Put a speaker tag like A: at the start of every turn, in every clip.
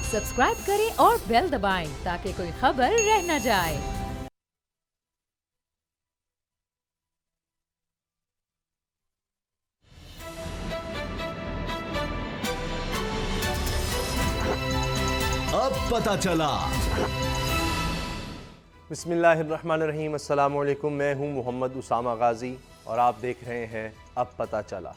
A: Subscribe करें और bell दबाएं ताकि कोई खबर रह न जाए।
B: अब पता चला।
C: बिस्मिल्लाहिर्रहमानिर्रहीम, अस्सलाम वालेकुम। मैं हूं मोहम्मद उसामा गाजी और आप देख रहे हैं अब पता चला।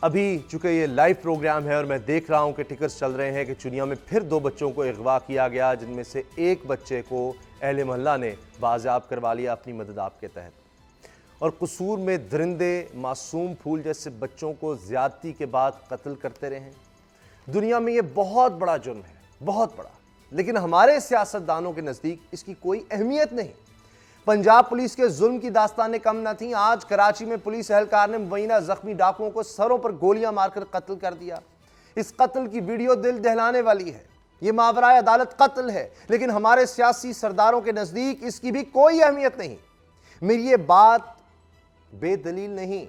C: अभी चूँकि ये लाइव प्रोग्राम है और मैं देख रहा हूं कि टिकर्स चल रहे हैं कि चुनिया में फिर 2 बच्चों को अगवा किया गया, जिनमें से एक बच्चे को अहले मोहल्ला ने बाज़ियाब करवा लिया अपनी मदद आपके तहत। और कसूर में दरिंदे मासूम फूल जैसे बच्चों को ज़्यादती के बाद कत्ल करते रहे हैं। दुनिया में ये बहुत बड़ा जुर्म है, बहुत बड़ा, लेकिन हमारे सियासतदानों के नज़दीक इसकी कोई अहमियत नहीं। पंजाब पुलिस के जुल्म की दास्तानें कम न थीं। आज कराची में पुलिस एहलकार ने मुबैना जख्मी डाकुओं को सरों पर गोलियां मारकर कत्ल कर दिया। इस कत्ल की वीडियो दिल दहलाने वाली है। यह मावराए अदालत कत्ल है, लेकिन हमारे सियासी सरदारों के नज़दीक इसकी भी कोई अहमियत नहीं। मेरी ये बात बेदलील नहीं,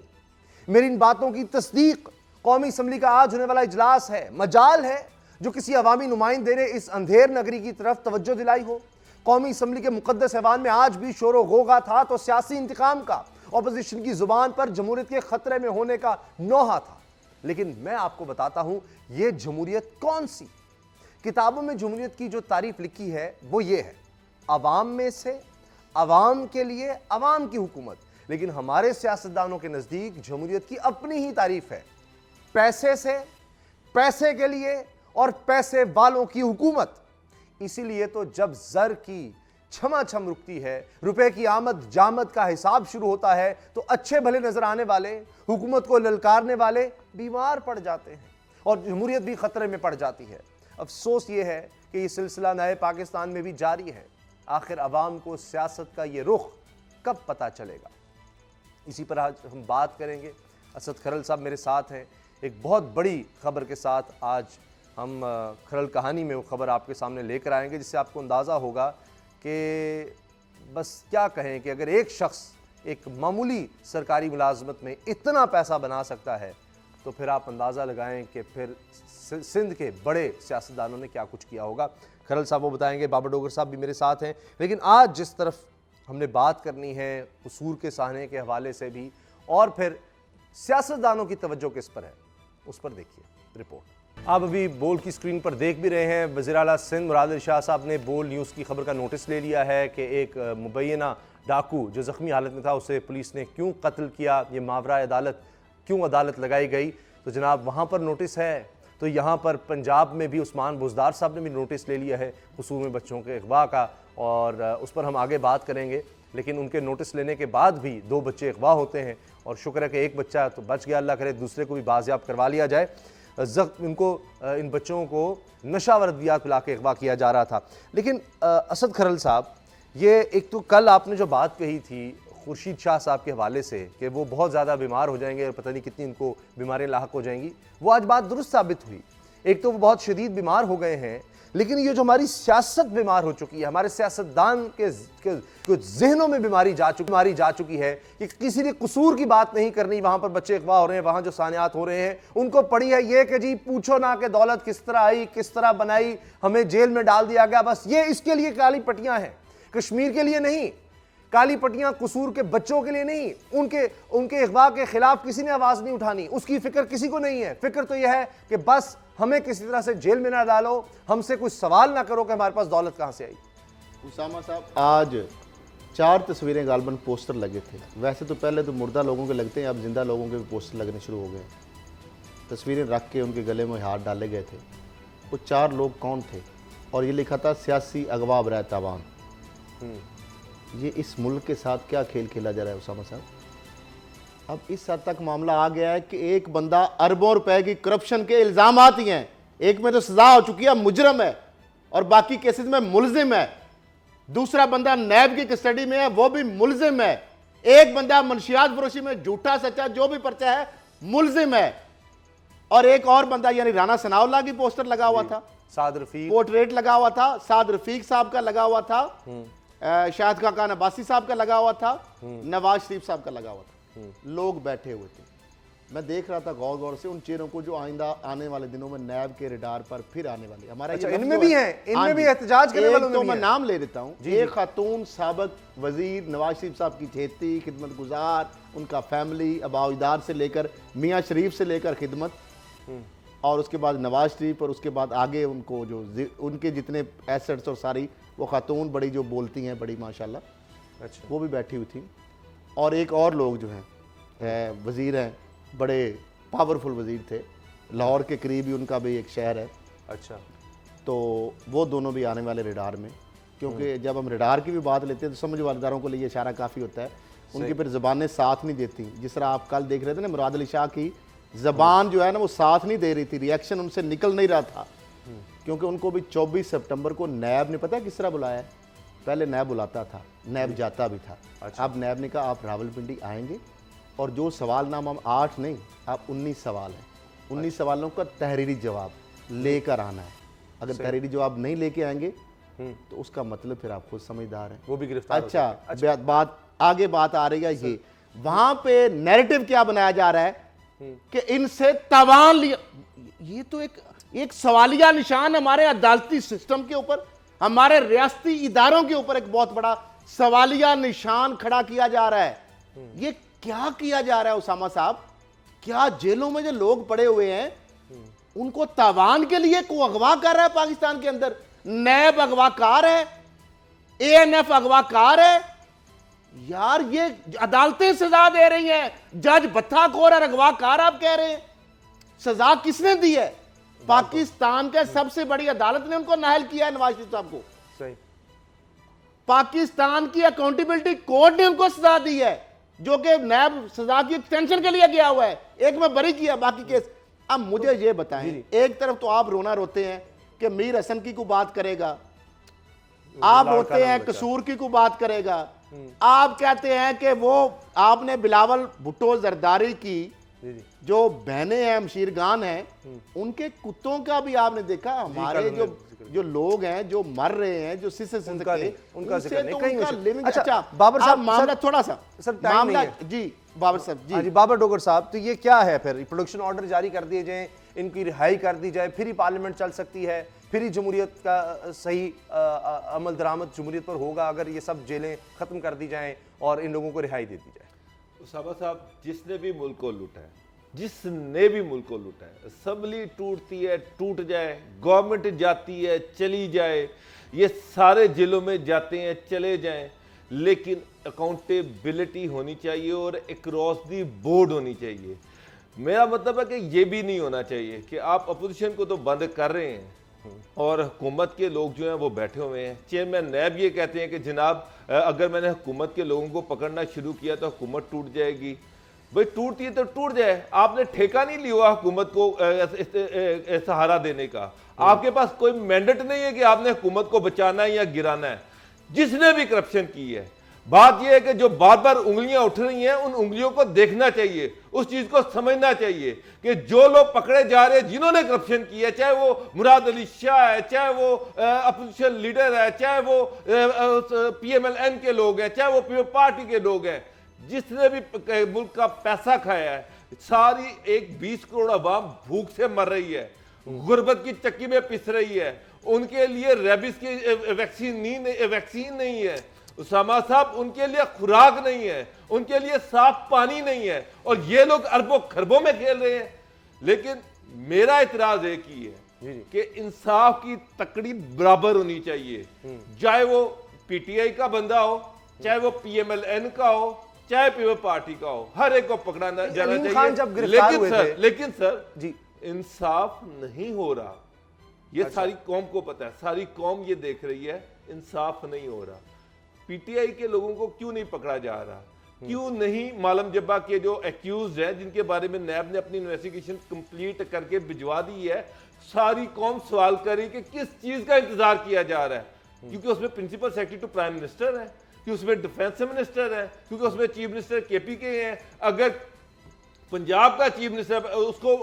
C: मेरी इन बातों की तस्दीक कौमी असम्बली का आज होने वाला इजलास है, मजाल है जो किसी अवामी नुमाइंदे ने इस अंधेर नगरी की तरफ तवज्जो दिलाई हो। कौमी असम्बली के मुकद्दस ऐवान में आज भी शोर व गोगा था तो सियासी इंतकाम का, ऑपोजिशन की जुबान पर जमहूरियत के खतरे में होने का नौहा था। लेकिन मैं आपको बताता हूं यह जमहूरियत कौन सी। किताबों में जमहूरियत की जो तारीफ लिखी है वो ये है, अवाम में से, अवाम के लिए, अवाम की हुकूमत। लेकिन हमारे सियासतदानों के नज़दीक जमहूरियत की अपनी ही तारीफ है, पैसे से, पैसे के लिए और पैसे वालों की हुकूमत। इसीलिए तो जब जर की छमाछम रुकती है, रुपए की आमद जामद का हिसाब शुरू होता है, तो अच्छे भले नजर आने वाले, हुकूमत को ललकारने वाले बीमार पड़ जाते हैं और जमहूरियत भी खतरे में पड़ जाती है। अफसोस ये है कि ये सिलसिला नए पाकिस्तान में भी जारी है। आखिर अवाम को सियासत का ये रुख कब पता चलेगा, इसी पर आज हम बात करेंगे। असद खरल साहब मेरे साथ हैं। एक बहुत बड़ी खबर के साथ आज हम खरल कहानी में वो खबर आपके सामने लेकर आएंगे, जिससे आपको अंदाज़ा होगा कि बस क्या कहें कि अगर एक शख्स एक मामूली सरकारी मुलाजमत में इतना पैसा बना सकता है तो फिर आप अंदाज़ा लगाएं कि फिर सिंध के बड़े सियासतदानों ने क्या कुछ किया होगा। खरल साहब वो बताएंगे, बाबर डोगर साहब भी मेरे साथ हैं। लेकिन आज जिस तरफ हमने बात करनी है कसूर के सहने के हवाले से भी, और फिर सियासतदानों की तवज्जो किस पर है उस पर देखिए रिपोर्ट। आप अभी बोल की स्क्रीन पर देख भी रहे हैं, वज़ीर आला सिंध मुराद इरशाद साहब ने बोल न्यूज़ की खबर का नोटिस ले लिया है कि एक मुबैना डाकू जो ज़ख्मी हालत में था उसे पुलिस ने क्यों कत्ल किया, ये मावराए अदालत क्यों अदालत लगाई गई। तो जनाब वहाँ पर नोटिस है, तो यहाँ पर पंजाब में भी उस्मान बुज़दार साहब ने भी नोटिस ले लिया है कसूर में बच्चों के अगवा का, और उस पर हम आगे बात करेंगे। लेकिन उनके नोटिस लेने के बाद भी 2 बच्चे अगवा होते हैं और शुक्र है कि एक बच्चा तो बच गया, अल्लाह करे दूसरे को भी बाजियाब करवा लिया जाए। इन बच्चों को नशावर अद्वियात पिला के अगवा किया जा रहा था। लेकिन असद खरल साहब, ये एक तो कल आपने जो बात कही थी खुर्शीद शाह साहब के हवाले से कि वो बहुत ज़्यादा बीमार हो जाएंगे और पता नहीं कितनी इनको बीमारियाँ लाहक हो जाएंगी, वो आज बात दुरुस्त साबित हुई। एक तो वो बहुत शदीद बीमार हो गए हैं, लेकिन ये जो हमारी सियासत बीमार हो चुकी है, हमारे सियासतदान के जहनों में बीमारी जा चुकी है कि किसी ने कसूर की बात नहीं करनी। वहाँ पर बच्चे अगवा हो रहे हैं, वहाँ जो सानियात हो रहे हैं उनको पड़ी है ये कि जी पूछो ना कि दौलत किस तरह आई, किस तरह बनाई, हमें जेल में डाल दिया गया। बस ये इसके लिए काली पट्टियाँ हैं, कश्मीर के लिए नहीं। काली पट्टियाँ कसूर के बच्चों के लिए नहीं, उनके अगवा के खिलाफ किसी ने आवाज़ नहीं उठानी, उसकी फिक्र किसी को नहीं है। फिक्र तो यह है कि बस हमें किसी तरह से जेल में ना डालो, हमसे कुछ सवाल ना करो कि हमारे पास दौलत कहाँ से आई।
D: उसामा साहब, आज 4 तस्वीरें गालबन पोस्टर लगे थे। वैसे तो पहले तो मुर्दा लोगों के लगते हैं, अब जिंदा लोगों के भी पोस्टर लगने शुरू हो गए। तस्वीरें रख के उनके गले में हाथ डाले गए थे। वो 4 लोग कौन थे, और ये लिखा था सियासी अगवा बराए तावान। ये इस मुल्क के साथ क्या खेल खेला जा रहा है उसामा साहब। अब इस हद तक मामला आ गया है कि एक बंदा अरबों रुपए की करप्शन के इल्ज़ाम आती हैं, एक में तो सजा हो चुकी है, मुजरम है, और बाकी केसेस में मुलजिम है। दूसरा बंदा नैब की कस्टडी में है, वो भी मुलजिम है। एक बंदा मनशियात फरोशी में झूठा सच्चा जो भी पर्चा है मुलजिम है, और एक और बंदा यानी राना सनाउल्लाह की पोस्टर लगा हुआ था,
C: साद रफीक
D: पोर्ट्रेट लगा हुआ था, साद रफीक साहब का लगा हुआ था, शाहिद खान अब्बासी साहब का लगा हुआ था, नवाज शरीफ साहब का लगा हुआ था। लोग बैठे हुए थे, मैं देख रहा था गौर गौर से उन चेहरों को जो आइंदा आने वाले दिनों में नैब के रडार पर फिर आने वाली हमारा।
C: अच्छा,
D: ये लफ्ज़
C: इनमें
D: जो
C: भी
D: है,
C: हैं, इनमें
D: हाँ
C: भी
D: जी।
C: एहतजाज करने
D: एक
C: वालों में
D: तो
C: भी
D: मैं
C: हैं।
D: नाम ले देता हूँ,
C: जी,
D: एक
C: जी।
D: खातून साबिक वजीर नवाज शरीफ साहब की चहेती खिदमत गुजार, उनका फैमिली अबाउदार से लेकर मियाँ शरीफ से लेकर खिदमत, और उसके बाद नवाज शरीफ, और उसके बाद आगे उनको जो उनके जितने एसेट्स और सारी वो खातून बड़ी जो बोलती हैं बड़ी माशाल्लाह,
C: अच्छा,
D: वो भी बैठी हुई थी। और एक और लोग जो हैं वज़ीर हैं, बड़े पावरफुल वज़ीर थे, लाहौर के करीब ही उनका भी एक शहर है,
C: अच्छा,
D: तो वो दोनों भी आने वाले रडार में। क्योंकि जब हम रडार की भी बात लेते हैं तो समझ वालदारों को लिए इशारा काफ़ी होता है, उनकी फिर ज़बानें साथ नहीं देती। जिस तरह आप कल देख रहे थे ना, मुराद अली शाह की ज़बान जो है ना वो साथ नहीं दे रही थी, रिएक्शन उनसे निकल नहीं रहा था, क्योंकि उनको भी 24 सितंबर को नैब ने पता है किस तरह बुलाया है। पहले नैब बुलाता था, नैब जाता भी था।
C: अच्छा।
D: अब नैब ने कहा आप रावलपिंडी आएंगे और जो सवाल नाम हम 8 नहीं, आप 19 सवाल हैं, 19 सवालों का तहरीरी जवाब लेकर आना है। अगर तहरीरी जवाब नहीं लेके आएंगे तो उसका मतलब फिर आप खुद समझदार हैं,
C: वो भी गिरफ्तार हो
D: अच्छा,
C: सकते हैं।
D: बात आगे बात आ रही है ये, वहां पे नैरेटिव क्या बनाया जा रहा है कि इनसे तावान लिया। ये तो एक सवालिया निशान हमारे अदालती सिस्टम के ऊपर, हमारे रियासती इदारों के ऊपर एक बहुत बड़ा सवालिया निशान खड़ा किया जा रहा है। ये क्या किया जा रहा है उसामा साहब? क्या जेलों में जो लोग पड़े हुए हैं उनको तावान के लिए को अगवा कर रहा है पाकिस्तान के अंदर? नैब अगवाकार है, एएनएफ अगवाकार है। यार ये अदालतें सजा दे रही हैं, जज बत्थाखोर और अगवाकार आप कह रहे हैं। सजा किसने दी है? पाकिस्तान के सबसे बड़ी अदालत ने उनको नाहल किया है, नवाज शरीफ साहब को।
C: सही,
D: पाकिस्तान की अकाउंटेबिलिटी कोर्ट ने उनको सजा दी है, जो कि नैब सजा की एक्सटेंशन के लिए गया हुआ है। एक में बरी किया, बाकी केस। अब मुझे ये बताएं, एक तरफ तो आप रोना रोते हैं कि मीर हसन की को बात करेगा, आप रोते हैं कसूर की को बात करेगा, आप कहते हैं कि वो आपने बिलावल भुट्टो जरदारी की
C: जी, जी।
D: जो बहनें हैं, मशीरगान हैं, उनके कुत्तों का भी आपने देखा। हमारे
C: कल
D: जो
C: जिक्र
D: जो लोग हैं जो मर रहे हैं, जो सिसे
C: उनका नहीं, उनका
D: उनसे
C: जिक्र नहीं,
D: तो
C: कहीं
D: उनका
C: नहीं।
D: लिविंग।
C: अच्छा,
D: अच्छा
C: बाबर साहब,
D: आप मामला
C: सर-
D: थोड़ा सा
C: सर, टाइम
D: मामला
C: नहीं
D: जी बाबर साहब
C: हाँ
D: जी
C: जी, बाबर डोगर साहब, तो ये क्या है फिर? प्रोडक्शन ऑर्डर जारी कर दिए जाएं, इनकी रिहाई कर दी जाए, फिर ही पार्लियामेंट चल सकती है, फिर ही जमहूरियत का सही अमल दरामद जमहूरियत पर होगा, अगर ये सब जेलें ख़त्म कर दी जाएं और इन लोगों को रिहाई दे दी जाए।
E: उसामा साहब, जिसने भी मुल्क को लूटा है, जिसने भी मुल्क को लूटा है, असम्बली टूटती है, टूट जाए, गवर्नमेंट जाती है, चली जाए, ये सारे जिलों में जाते हैं, चले जाएं, लेकिन अकाउंटेबिलिटी होनी चाहिए और अक्रॉस दी बोर्ड होनी चाहिए। मेरा मतलब है कि ये भी नहीं होना चाहिए कि आप अपोजिशन को तो बंद कर रहे हैं और हुकूमत के लोग जो हैं वो बैठे हुए हैं। चेयरमैन नैब ये कहते हैं कि जनाब अगर मैंने हुकूमत के लोगों को पकड़ना शुरू किया तो हुकूमत टूट जाएगी। भाई टूटती है तो टूट जाए, आपने ठेका नहीं लिया हुकूमत को सहारा देने का। आपके पास कोई मैंडेट नहीं है कि आपने हुकूमत को बचाना है या गिराना है। जिसने भी करप्शन की है, बात यह है कि जो बार बार उंगलियां उठ रही हैं, उन उंगलियों को देखना चाहिए, उस चीज को समझना चाहिए कि जो लोग पकड़े जा रहे हैं जिन्होंने करप्शन किया, चाहे वो मुराद अली शाह है, चाहे वो अपोजिशन लीडर है, चाहे वो PMLN के लोग हैं, चाहे वो पीपल पार्टी के लोग हैं, जिसने भी मुल्क का पैसा खाया है, सारी एक 20 करोड़ अवाम भूख से मर रही है, गुर्बत की चक्की में पिस रही है। उनके लिए रेबिस की वैक्सीन नहीं है उसामा साहब, उनके लिए खुराक नहीं है, उनके लिए साफ पानी नहीं है, और ये लोग अरबों खरबों में खेल रहे हैं। लेकिन मेरा इतराज एक ही है कि इंसाफ की तकड़ी बराबर होनी चाहिए, चाहे वो PTI का बंदा हो, चाहे वो PMLN का हो, चाहे पीपल पार्टी का हो, हर एक को पकड़ाना जाना
C: अयूब खान जब
E: चाहिए।
C: गिरफ्तार हुए थे,
E: लेकिन सर
C: जी,
E: इंसाफ नहीं हो रहा। ये सारी कौम को पता है, सारी कौम ये देख रही है, इंसाफ नहीं हो रहा। PTI के लोगों को क्यों नहीं पकड़ा जा रहा? क्यों नहीं मालम जब्बा के जो एक्यूज हैं, जिनके बारे में नैब ने अपनी इन्वेस्टिगेशन कंप्लीट करके भिजवा दी है, सारी कौम सवाल करी कि किस चीज का इंतजार किया जा रहा है? क्योंकि उसमें principal secretary to prime minister है, कि उसमें डिफेंस मिनिस्टर है, क्योंकि उसमें चीफ मिनिस्टर KP के हैं। अगर पंजाब का चीफ मिनिस्टर उसको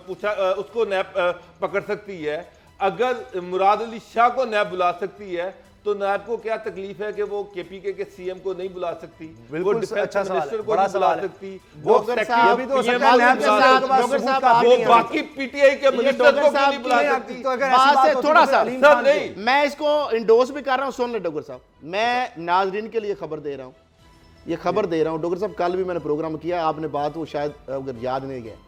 E: पूछा, उसको नैब पकड़ सकती है, अगर मुराद अली शाह को नैब बुला सकती है, तो नायब को क्या तकलीफ है कि वो केपीके के सीएम को नहीं बुला सकती, वो
C: बिल्कुल
E: डिफेंस
C: अच्छा सवाल है,
E: मिनिस्टर को
C: बड़ा
E: नहीं बुला
C: सवाल है।
E: सकती,
D: वो
E: वो
D: डॉक्टर
E: सेक्रेटरी
D: साहब,
C: अभी तो
E: PM
C: सकता है नायब
E: को बुला
C: साहब के पास
D: डॉक्टर
C: सबूत
D: साहब,
C: काफी
E: वो
C: नहीं है।
E: बाकी पीटीआई के मिनिस्टर
D: डॉक्टर
E: को क्यों
D: साहब
E: नहीं बुला
D: की
E: सकती?
C: तो अगर ऐसी
D: बात
C: बात
D: है,
C: होती
D: थोड़ा
C: तो
D: सा
C: अलीम
E: सर
C: खान
E: नहीं
C: को-
D: मैं इसको इंडोर्स भी कर रहा हूँ, सुन ले डॉक्टर साहब, मैं नाजरीन के लिए खबर दे रहा हूँ, ये खबर दे रहा हूँ डॉक्टर साहब। कल भी मैंने प्रोग्राम किया, आपने बात वो शायद अगर याद नहीं गया,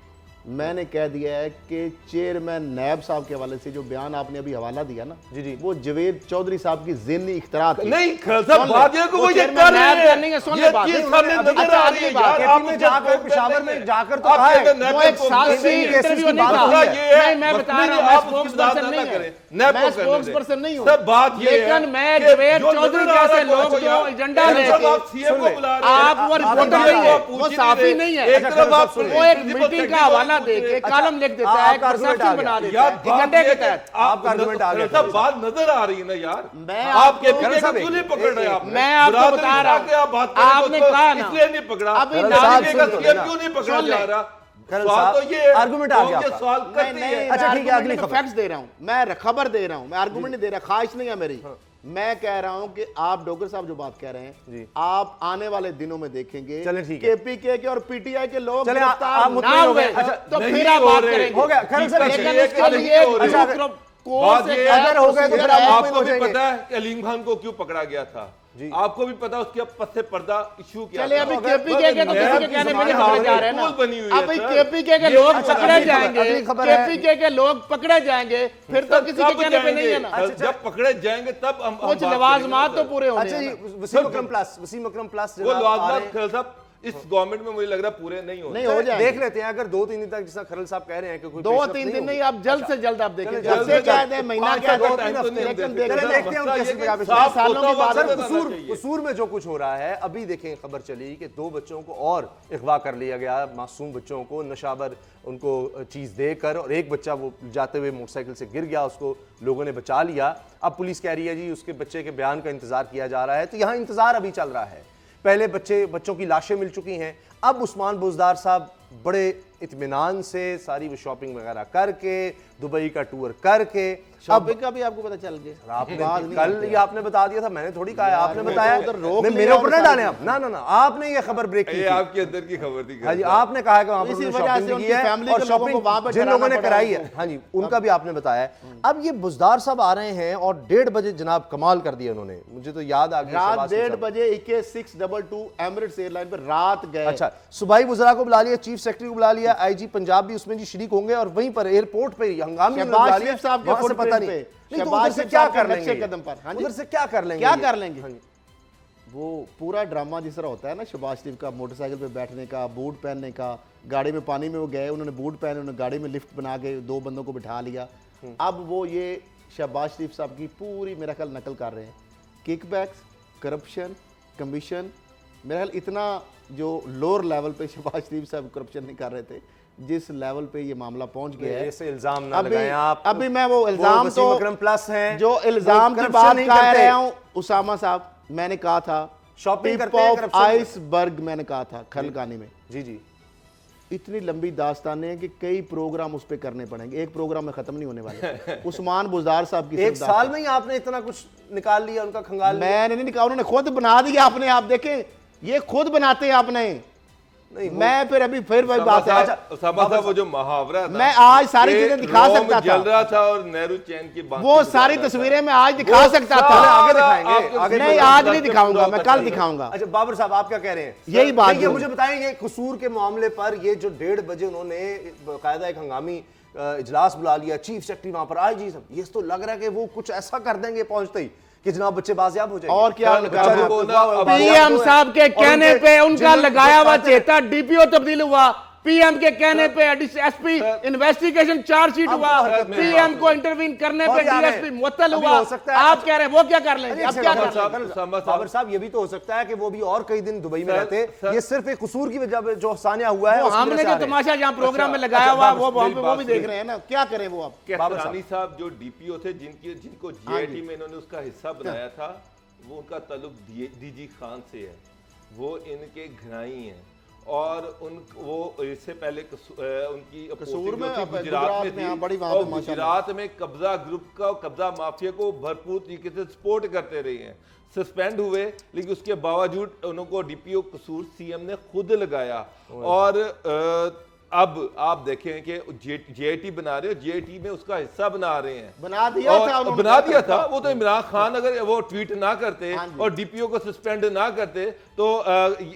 D: मैंने कह दिया है कि चेयरमैन नैब साहब के हवाले से जो बयान आपने अभी हवाला दिया ना,
C: जी जी,
D: वो जवेद चौधरी साहब की ज़िन्नी इख्तरा थी।
E: नहीं खैर साहब,
D: सुन ले,
E: बात ये को वो ये
D: चेयरमैन
E: कर रहे
D: नैब
E: हैं,
D: नहीं है, सुन ले
E: ये
D: बात।
E: चीज़
D: नहीं,
E: सामने
D: उन्होंने-
E: नजर आ रही है यार,
C: केपी
E: आप
C: में
E: मुझे
C: जाकर,
E: फोन
C: पेशावर
E: कर
C: में
E: रहे हैं।
C: जाकर तो
E: आप
C: कहा है,
E: कहते हैं नैब
D: वो
E: के
D: एक
E: फोन
D: साल
E: कर
D: से
E: रहे हैं।
D: इंटरव्यू नहीं
C: बात
D: था।
C: हुई है।
E: मसला ये है,
D: नहीं, मैं बता
E: मसले
D: रहा हूँ,
E: में
D: मैं
E: आप उसकी
D: स्पोक्सपर्सन
E: वजाहत
D: नहीं
E: ना
D: है।
E: करें, नैब
D: मैं
E: को करने दें।
D: स्पोक्सपर्सन नहीं हूँ।
E: सर बात ये है
D: लेकिन मैं
E: कि
D: जवेद
E: जो
D: चौधरी
E: नजर आ रहा
D: जैसे
E: है,
D: लोग
E: देखो
D: जो
E: यार,
D: एजेंडा
E: एक तरफ
D: लेके-
E: आप सीएम को बुला रहे हैं,
D: आप वो रिपोर्टर
C: नहीं है,
D: वो साफी नहीं है।
E: एक तरफ आप
D: वो एक मीटिंग का हवाला दे के कॉलम लिख देता है,
C: आपका argument आ
D: परसेप्शन
C: गया।
D: बना देता
E: यार
D: है
E: बात
D: एजेंडे
E: ये
D: के
E: है कि
D: तहत।
C: आपका argument आ गया।
E: साहब बात नजर आ रही है ना यार,
D: मैं
E: आप
D: आपको-
E: केपीके
C: करण
E: को
C: साहब,
E: क्यों नहीं पकड़ रहे आप?
D: मैं आपको
E: बरादरी
D: बता रहा
E: उठा के आप बात
D: हूं,
E: कर रहे हो,
D: आपने
E: तो
D: कहा ना,
E: इसलिए नहीं पकड़ा।
D: अभी
C: करण
D: नाम
C: साहब
D: सुन
C: सुन
D: लो,
C: लो
E: सीएम
C: ना।
E: क्यों नहीं पकड़ा
D: सुन
E: जा
D: ले।
E: रहा?
C: करण
E: सवाल
C: साहब,
E: तो ये है,
C: argument आ गया
E: लोग ये
C: आपका।
E: सवाल करते
D: नहीं,
E: हैं।
C: अच्छा, ठीक है, अगली
D: मैं
C: खबर।
D: फैक्ट्स दे रहा हूं, मैं खबर दे रहा हूं, मैं आर्गुमेंट नहीं दे रहा, ख्वाहिश नहीं है मेरी। मैं कह रहा हूं कि आप डॉक्टर साहब जो बात कह रहे
C: जी।
D: हैं, आप आने वाले दिनों में देखेंगे
C: चलें, ठीक है।
D: केपीके के और पीटीआई के लोग
C: चलें,
D: गिरफ्तार
C: आप
D: ना
C: मुतमईन हो
D: हुए
C: गए। अच्छा,
D: तो
E: नहीं
D: फिर आप
E: हो
D: बात
E: रहे।
D: करेंगे।
C: हो गया, करण साहब,
E: लेकिन
D: लेकिन
E: एक
D: उसके लिए
E: हो रही है।
D: दूसरा कोर्स
E: बात
D: एक
E: ये
D: है,
C: अगर हो गए तो
D: उसके
C: फिर
D: लिए-
C: आप-
E: आपको भी
C: जाएंगे।
E: पता है कि अलीम खान को क्यों पकड़ा गया था,
C: जी।
E: आपको भी पता उसके पत्ते पर्दा इशू किया
D: चले
E: था।
D: अभी
C: अगर-
D: केपीके के तो
E: अगर
D: किसी के
E: नैब
D: कहने
E: की
D: में नहीं
E: जमानत
D: पकड़े जा रहे हैं ना।
E: स्कूल बनी हुई है,
D: अभी
E: सर।
D: केपीके के
E: ये
D: लोग
C: अच्छा,
D: पकड़े
C: अगली खबर-
D: जाएंगे,
C: अगली खबर है।
D: केपीके के लोग पकड़े जाएंगे, फिर तो किसी के
E: कब
D: कहने पे नहीं है
E: जाएंगे?
D: ना।
C: अच्छा,
E: जब पकड़े जाएंगे तब हम
D: कुछ
E: बात
D: लवाजमात
E: करेंगे
D: तो पूरे होने
C: अच्छा
D: हैं
C: जी,
D: ना।
C: वसीम अकरम प्लस, वसीम अकरम प्लस
E: वो
C: जनाब आ रहे
E: लवाजमात
C: हैं।
E: खैर साहब इस गवर्नमेंट में मुझे लग रहा है पूरे नहीं होने।
D: नहीं हो जाएंगे।
C: देख लेते हैं, अगर 2-3 दिन तक जिस तरह खरल साहब कह रहे हैं कि कोई
D: दो
C: पेशरफ
D: तीन दिन
C: होगी।
D: नहीं, आप जल्द से जल्द आप देखें,
C: चलें,
D: जब
C: जल्द
D: से
C: से
D: क्या
C: जल्द।
D: है महीना
E: पाँच
D: क्या
E: साल का
D: है,
E: टाइम तो नहीं हम
D: लेकिन
E: दे
D: देखते
E: सकते।
D: हैं,
C: देखते हैं
E: मसला
C: उनके
E: ये
C: किसी
E: कि
C: पे
E: साफ
D: सालों
E: होता
D: की
E: हुआ
D: बात
E: नजर
C: सर,
E: आना
C: कसूर
E: चाहिए।
C: कसूर में जो कुछ हो रहा है, अभी देखें खबर चली कि 2 बच्चों को और अगवा कर लिया गया, मासूम बच्चों को नशावर उनको चीज़ देकर, और एक बच्चा वो जाते हुए मोटरसाइकिल से गिर गया, उसको लोगों ने बचा लिया। अब पुलिस कह रही है जी उसके बच्चे के बयान का इंतजार किया जा रहा है, तो यहाँ इंतजार अभी चल रहा है। पहले बच्चों की लाशें मिल चुकी हैं, अब उस्मान बुज़दार साहब बड़े इत्मीनान से सारी वो शॉपिंग वगैरह करके, दुबई का टूर करके,
D: शॉपिंग का भी आपको पता चल गया।
C: आपने
D: बात नहीं
C: कल
D: करते
C: ये आपने बता दिया था, मैंने थोड़ी कहा है, आपने
D: वो
C: बताया।
D: तो उधर रोक
C: नहीं,
D: लिया
C: मेरे ऊपर
D: और
C: ना
D: सारी
C: डालें आप, ना ना ना, आपने ये खबर ब्रेक की
E: ये
C: थी।
E: आपके अंदर की खबर थी
C: हाँ जी, आपने कहा कि वहां पर
D: इसी
C: उन्होंने
D: वजह से
C: शॉपिंग की
D: उनकी
C: है
D: फैमिली
C: और
D: के लोगों को वहां
C: शॉपिंग
D: पर
C: जिन लोगों ने
D: डराना
C: कराई
D: पड़ा
C: है, हाँ जी, उनका भी आपने बताया। अब ये बुज़दार साहब आ रहे हैं और 1:30 बजे जनाब कमाल कर दिया उन्होंने, मुझे तो याद आ गया
D: रात 1:30 बजे IK 622 एमिरेट्स एयरलाइन पर रात गए।
C: अच्छा, सूबाई वज़रा को बुला लिया, चीफ सेक्रेटरी को बुला लिया, IG पंजाब भी उसमें जी शरीक होंगे, और वहीं पर एयरपोर्ट पे हंगामी
D: शहबाज
C: बुला लिया,
D: शरीफ साहब के
C: वहाँ से
D: फुटप्रिंट
C: पता नहीं,
D: पे,
C: नहीं तो
D: शहबाज
C: उधर से
D: शरीफ
C: क्या
D: साहब के
C: कर
D: नक्शे
C: लेंगे,
D: कदम पर, हाँ जी।
C: उधर से क्या कर लेंगे,
D: क्या
C: ये?
D: कर लेंगे?
C: हाँ जी।
D: वो पूरा ड्रामा जिस तरह होता है ना, शहबाज शरीफ का मोटरसाइकिल पे बैठने का, बूट पहनने का, गाड़ी में पानी में वो गए, उन्होंने बूट पहने, उन्होंने गाड़ी में लिफ्ट बना के 2 बंदों को बिठा लिया। अब वो ये शहबाज शरीफ साहब की पूरी मेरा ख्याल नकल कर रहे हैं, किकबैक्स, करप्शन, कमीशन। मेरा ख्याल इतना जो लोअर लेवल पे शहबाज शरीफ साहब करप्शन नहीं कर रहे थे, जिस लेवल पे ये मामला पहुंच गया है,
C: ऐसे इल्जाम ना
D: अभी
C: लगाएं आप।
D: अभी मैं वो इल्जाम
C: वसीम
D: तो
C: अकरम प्लस हैं,
D: जो इल्जाम
C: वो
D: की
C: corruption
D: बात
C: नहीं
D: कह
C: करते।
D: रहा हूं, उसामा साहब मैंने कहा था
C: Shopping
D: टिप
C: करते हैं,
D: ऑफ
C: corruption करते हैं।
D: आइसबर्ग मैंने कहा था खलगानी में।
C: जी जी,
D: इतनी लंबी दास्तानें हैं कि कई प्रोग्राम उस पे करने पड़ेंगे, एक प्रोग्राम में खत्म नहीं होने वाले। उस्मान बुज़दार साहब की
C: एक
D: सिर्फ
C: साल में ही आपने इतना कुछ निकाल लिया, उनका खंगाल लिया।
D: मैंने नहीं निकाला, उन्होंने खुद बना दिया अपने आप। देखें ये खुद बनाते हैं आपने,
C: नहीं,
D: मैं फिर अभी फिर वही बात है।
E: उसामा साहब वो जो मुहावरा था,
D: मैं आज सारी
E: कि
D: चीजें दिखा
E: रोम
D: सकता
E: जल
D: था,
E: रहा था और नेहरू चैन की बात
D: वो सारी तस्वीरें मैं आज दिखा सकता था।
C: आगे दिखाएंगे, आगे
D: नहीं आज नहीं दिखाऊंगा, मैं कल दिखाऊंगा।
C: अच्छा बाबर साहब, आप क्या कह रहे हैं?
D: यही बात
C: नहीं, ये
D: जो-
C: मुझे बताएंगे कसूर के मामले पर, ये जो 1:30 बजे उन्होंने बाकायदा एक हंगामी इजलास बुला लिया, चीफ सेक्रेटरी वहां पर IG सब, ये तो लग रहा है कि वो कुछ ऐसा कर देंगे पहुंचते ही कि जनाब बच्चे बाजियाब हो जाएंगे।
D: और क्या
C: PM
D: PM साहब के कहने पे उनका लगाया हुआ चेता DPO तब्दील हुआ, PM के कहने पे SP इन्वेस्टिगेशन चार्जशीट हुआ, PM को इंटरवीन करने पे DSP मुअत्तल हुआ। आप कह रहे हैं वो क्या कर लेंगे? अब क्या कर लेंगे?
C: बाबर साहब, ये भी तो हो सकता है कि वो भी और कई दिन दुबई में रहते, ये सिर्फ एक कसूर की वजह जो सानिया हुआ है,
D: वो
C: उसकी वजह
D: हमने
C: से आ
D: जो
C: रहे हैं।
D: तमाशा जहाँ प्रोग्राम में लगाया हुआ वो वो भी देख रहे हैं ना, क्या करें वो। आप
E: केसरानी साहब जो DPO थे, जिनको GIT में इन्होंने उसका हिस्सा बनाया था, वो उनका ताल्लुक DG खान से है, वो इनके घराई हैं, और वो इससे पहले उनकी
D: कसूर में,
E: गुजरात में
D: हाँ, बड़ी
E: थी
D: वहाँ पे
E: और
D: माशाल्लाह।
E: गुजरात में कब्जा ग्रुप का, कब्जा माफिया को भरपूर तरीके से सपोर्ट करते रहे हैं। सस्पेंड हुए, लेकिन उसके बावजूद उनको डीपीओ कसूर सीएम ने खुद लगाया। और अब आप देखें कि जेआईटी बना रहे हो, जेआईटी में उसका हिस्सा बना रहे हैं,
D: बना दिया था उन्होंने।
E: बना दिया था। वो तो इमरान खान अगर वो ट्वीट ना करते
D: हाँ जी।
E: और डीपीओ को सस्पेंड ना करते तो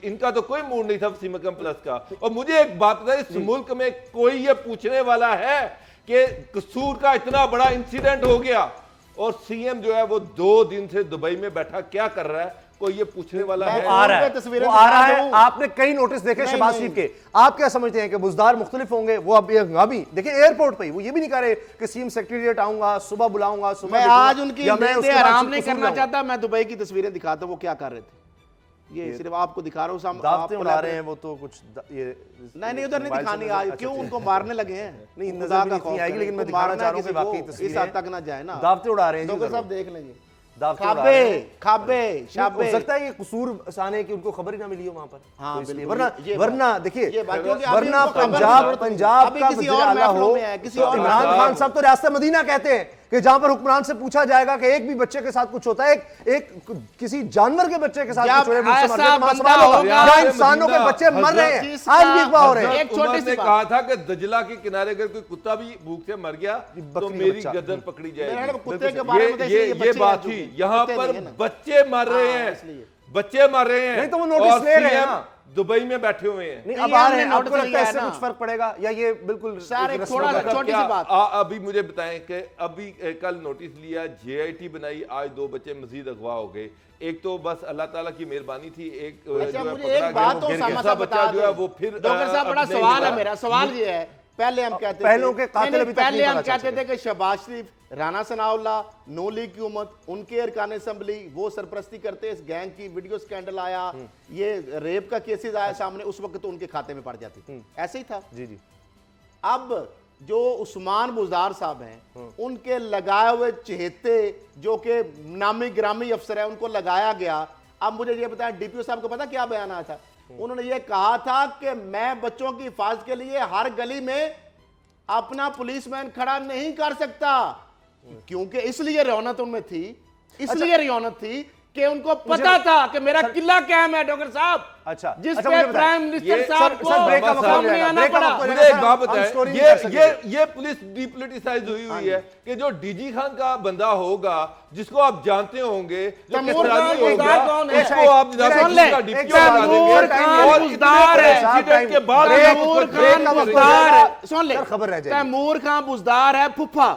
E: इनका तो कोई मूड नहीं था वसीम अकरम प्लस का। और मुझे एक बात है, इस मुल्क में कोई ये पूछने वाला है कि कसूर का इतना बड़ा इंसिडेंट हो गया और सीएम जो है वो 2 दिन से दुबई में बैठा क्या कर रहा है, कोई ये पूछने वाला है?
C: आ रहा है,
D: तस्वीरें
C: वो आ रहा
D: दिखा
C: है।
D: दूं।
C: आपने कई नोटिस देखे
D: नहीं,
C: शहबाज
D: नहीं।
C: शरीफ के, आप क्या समझते हैं कि बुजदार मुख्तलिफ होंगे? वो अब हंगामी देखिए एयरपोर्ट पे ही, वो ये भी नहीं कह रहे कि सीएम सेक्रेटरिएट आऊंगा, सुबह बुलाऊंगा, सुबह
D: मैं
C: देखूंगा,
D: आज उनकी
C: या मैं
D: नींदें
C: उसके बाद
D: आराम
C: सिर्फ
D: नहीं
C: कसूर
D: करना
C: लाऊंगा।
D: चाहता। मैं दुबई की तस्वीरें दिखाता हूँ वो क्या कर रहे थे। ये सिर्फ आपको दिखा रहा हूँ।
C: दावतें उड़ा रहे हैं वो तो कुछ ये
D: नहीं उधर नहीं
C: मोबाइल से
D: दिखानी
C: नजर-
D: आज,
C: अच्छा,
D: क्यों
C: अच्छा,
D: उनको
C: अच्छा।
D: मारने लगे हैं?
C: नहीं, नजर
D: खुदा
C: भी
D: का
C: इतनी
D: खौफ
C: आएगी,
D: करें।
C: लेकिन मैं
D: उनको
C: दिखाना
D: मारना
C: चाह रहा हूं कि
D: किसी को,
C: वाकई
D: इस
C: तस्वीरें
D: हद तक ना जाए ना।
C: दावतें उड़ा रहे हैं जी
D: डॉक्टर
C: उधर।
D: साहब देख लेंगे।
C: दावतें उड़ा रहे हैं।
D: खाबे
C: हो
D: शाबे
C: सकता है ये कसूर साने की उनको खबर ही ना मिली हो वहां पर।
D: हाँ,
C: तो इसलिए
D: बिल्कुल, ये
C: वरना
D: बात-
C: देखिए,
D: ये बात, क्योंकि अभी
C: वरना
D: उनको खबर
C: पंजाब
D: जरूरत नहीं।
C: पंजाब
D: अभी
C: का
D: किसी
C: वज़ीर
D: और
C: आला हो,
D: महफिलों में है, किसी और
C: इमरान
D: महफिलों
C: खान साहब तो रियासत मदीना कहते हैं कि जहां पर हुक्मरान से पूछा जाएगा कि एक भी बच्चे के साथ कुछ होता है, एक किसी जानवर के बच्चे के साथ
D: जब
C: कुछ हो रहा है, मुझसे
D: ऐसा
C: मर जाए तो वहां
D: बंदा
C: सवाल होगा।
D: होगा,
C: जहां इंसानों के बच्चे मर रहे हैं,
D: जिसका-
C: आज भी अगवा हो रहे हैं।
D: एक छोटी
E: उमर
D: सी
E: ने
D: बात।
E: कहा था कि दजला के किनारे अगर कोई कुत्ता भी भूख से मर गया तो
C: बकरी का
E: मेरी
C: बच्चा।
E: गर्दन पकड़ी
D: मेरा
E: जाएगी।
D: कुत्ते के बारे में तो इसलिए
E: ये
D: बच्चे
E: बात
D: आ
E: थी।
D: चुके हैं।
E: यहाँ
D: कुत्ते
E: पर
D: नहीं है ना।
E: बच्चे मर रहे
D: हाँ,
E: हैं,
D: इसलिए।
E: बच्चे मर रहे हैं।
C: नहीं तो वो नोटिस
E: और
C: ले रहे हैं
E: CM
C: ना।
E: दुबई में बैठे हुए हैं।
C: नहीं
D: नहीं,
C: अब आ रहे
D: हमने
C: हैं, आपको
D: नोटिस
C: लगता है
D: लिया
C: इससे
D: है
C: कुछ
D: ना।
C: फर्क पड़ेगा या ये बिल्कुल
D: सर, एक
C: रस्म
D: थोड़ा
C: का
D: सा
C: काम?
D: छोटी
E: क्या-
D: सी बात।
E: अभी मुझे बताएं कि अभी कल नोटिस लिया, जेआईटी बनाई, आज 2 बच्चे मजीद अगवा हो गए। एक तो बस अल्लाह ताला की मेहरबानी थी, एक
D: अच्छा,
E: जो है
D: मुझे
E: पकड़ा
D: एक
E: गया,
D: बात
E: वो
D: तो
E: गिर गया।
D: सामा
E: दूसरा
D: सा
E: बच्चा
D: बता
E: जो है
D: दें।
E: वो फिर
D: डॉक्टर साहब, बड़ा
E: अब नहीं
D: सवाल है
E: मिला।
D: मेरा। सवाल ये है, पहले हम कहते
C: पहलों
D: थे
C: के कातिल
D: नहीं,
C: अभी तक
D: पहले
C: नहीं
D: हम
C: पता चल
D: कहते थे
C: सके।
D: कि शहबाज शरीफ, राना सनाउल्लाह, नो लीग की हुकूमत, उनके अरकान असेंबली वो सरपरस्ती करते, इस गैंग की वीडियो स्कैंडल आया, ये रेप का केसेस आया सामने, उस वक्त तो उनके खाते में पड़ जाती। ऐसे ही था।
C: जी जी।
D: अब जो उस्मान बुज़दार साहब हैं, उनके लगाए हुए चहेते जो कि नामी ग्रामी अफसर है, उनको लगाया गया। अब मुझे ये बताया, डीपीओ साहब को पता क्या बयान आया था? उन्होंने ये कहा था कि मैं बच्चों की हिफाजत के लिए हर गली में अपना पुलिसमैन खड़ा नहीं कर सकता, क्योंकि इसलिए रौनत उनमें थी, इसलिए रौनत थी कि उनको पता था कि मेरा किला कैम है। डॉक्टर साहब,
C: अच्छा,
D: जिस
C: अच्छा,
D: पे
C: मुझे बताएं।
D: प्राइम मिनिस्टर
E: ये-
D: साहब
C: सर,
D: को
C: सर, ब्रेक का वक्त हो
D: सामने
C: जाएगा,
D: आना
C: ब्रेक का
D: पड़ा।
C: वक्त हो
E: मुझे एक बात
C: हम
E: बताएं,
C: स्टोरी नहीं कर सकेंगे।
E: ये पुलिस डिपोलिटिसाइज हुई है कि जो डीजी खान का बंदा होगा, जिसको आप जानते होंगे, जो
D: तैमूर
E: किस तरह
D: खान
E: होगा,
D: बुज़दार कौन है?
E: उसको आप
C: सुन
E: सुन
C: ले,
E: ले,
C: एक
E: DPO बना देंगे।
D: तैमूर खान
E: और
D: बुज़दार
E: इतने
D: है।
E: इंसिडेंट के बाद
D: तैमूर
C: ब्रेक का
D: खान
C: वक्त हो
D: बुज़दार
C: जाएगा।
D: है। सुन ले,
C: सर, खबर रह जाएगी।
D: तैमूर खान बुज़दार है फुफा।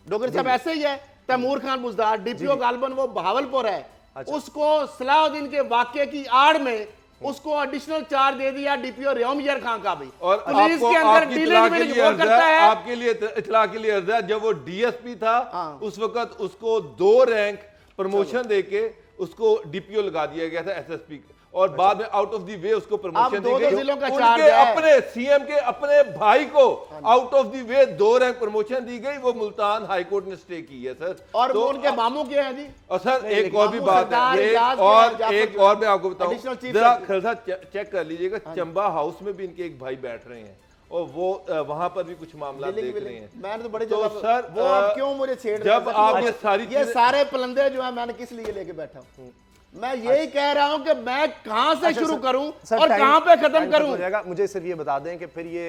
D: डॉक्टर साहब ऐसे ही है। तैमूर खान बुज़दार, डीपीओ गालबन वो बहावलपुर है। उसको सलाहुद्दीन के वाकये की आड़ में उसको एडिशनल चार्ज दे दिया डीपीओ रेमयर खान का भी।
E: और
D: पुलिस
E: आपको
D: के अंदर
E: आपकी
D: डीलिंग
E: इत्तला के
D: विलिंग
E: लिए
D: वो
E: अर्ज
D: करता है।
E: आपके लिए इत्तला के लिए अर्ज है, जब वो डीएसपी था
D: हाँ।
E: उस वक्त उसको 2 रैंक प्रमोशन देके उसको डीपीओ लगा दिया गया था, एसएसपी, और बाद में आउट ऑफ द वे उसको प्रमोशन दी
D: 2
E: गई।
D: जिलों का
E: उनके
D: चार्ज है।
E: अपने सीएम के अपने भाई को out of the way 2 rank promotion दी गई, वो मुल्तान हाई कोर्ट ने स्टे की है सर।
D: और
E: तो
D: वो उनके मामू के हैं जी।
E: और सर एक और भी
D: मामू
E: बात
D: सरदार
E: है,
D: इजाज के
E: और
D: जाफर
E: एक
D: जो
E: और मैं आपको बताऊं,
D: Additional Chief
E: जरा
D: Secretary।
E: खलसा चेक कर लीजिएगा, चंबा हाउस में भी इनके एक भाई बैठ रहे हैं और वो वहां पर भी कुछ मामला देख रहे हैं।
D: मैंने तो बड़ी
E: तो
D: जगह
E: सर,
D: वो अब क्यों मुझे छेड़ रहे
E: जब
D: हैं?
E: आप ये सारी
D: ये
E: चीजें-
D: सारे पलंदे जो है मैंने किस लिए लेके बैठा हूं? मैं यही कह रहा हूं कि मैं कहां से शुरू करूं
C: सर,
D: और
C: टाइम-
D: कहां पे खत्म
C: टाइम
D: करूं।
C: हो जाएगा। मुझे सिर्फ ये बता दें कि फिर ये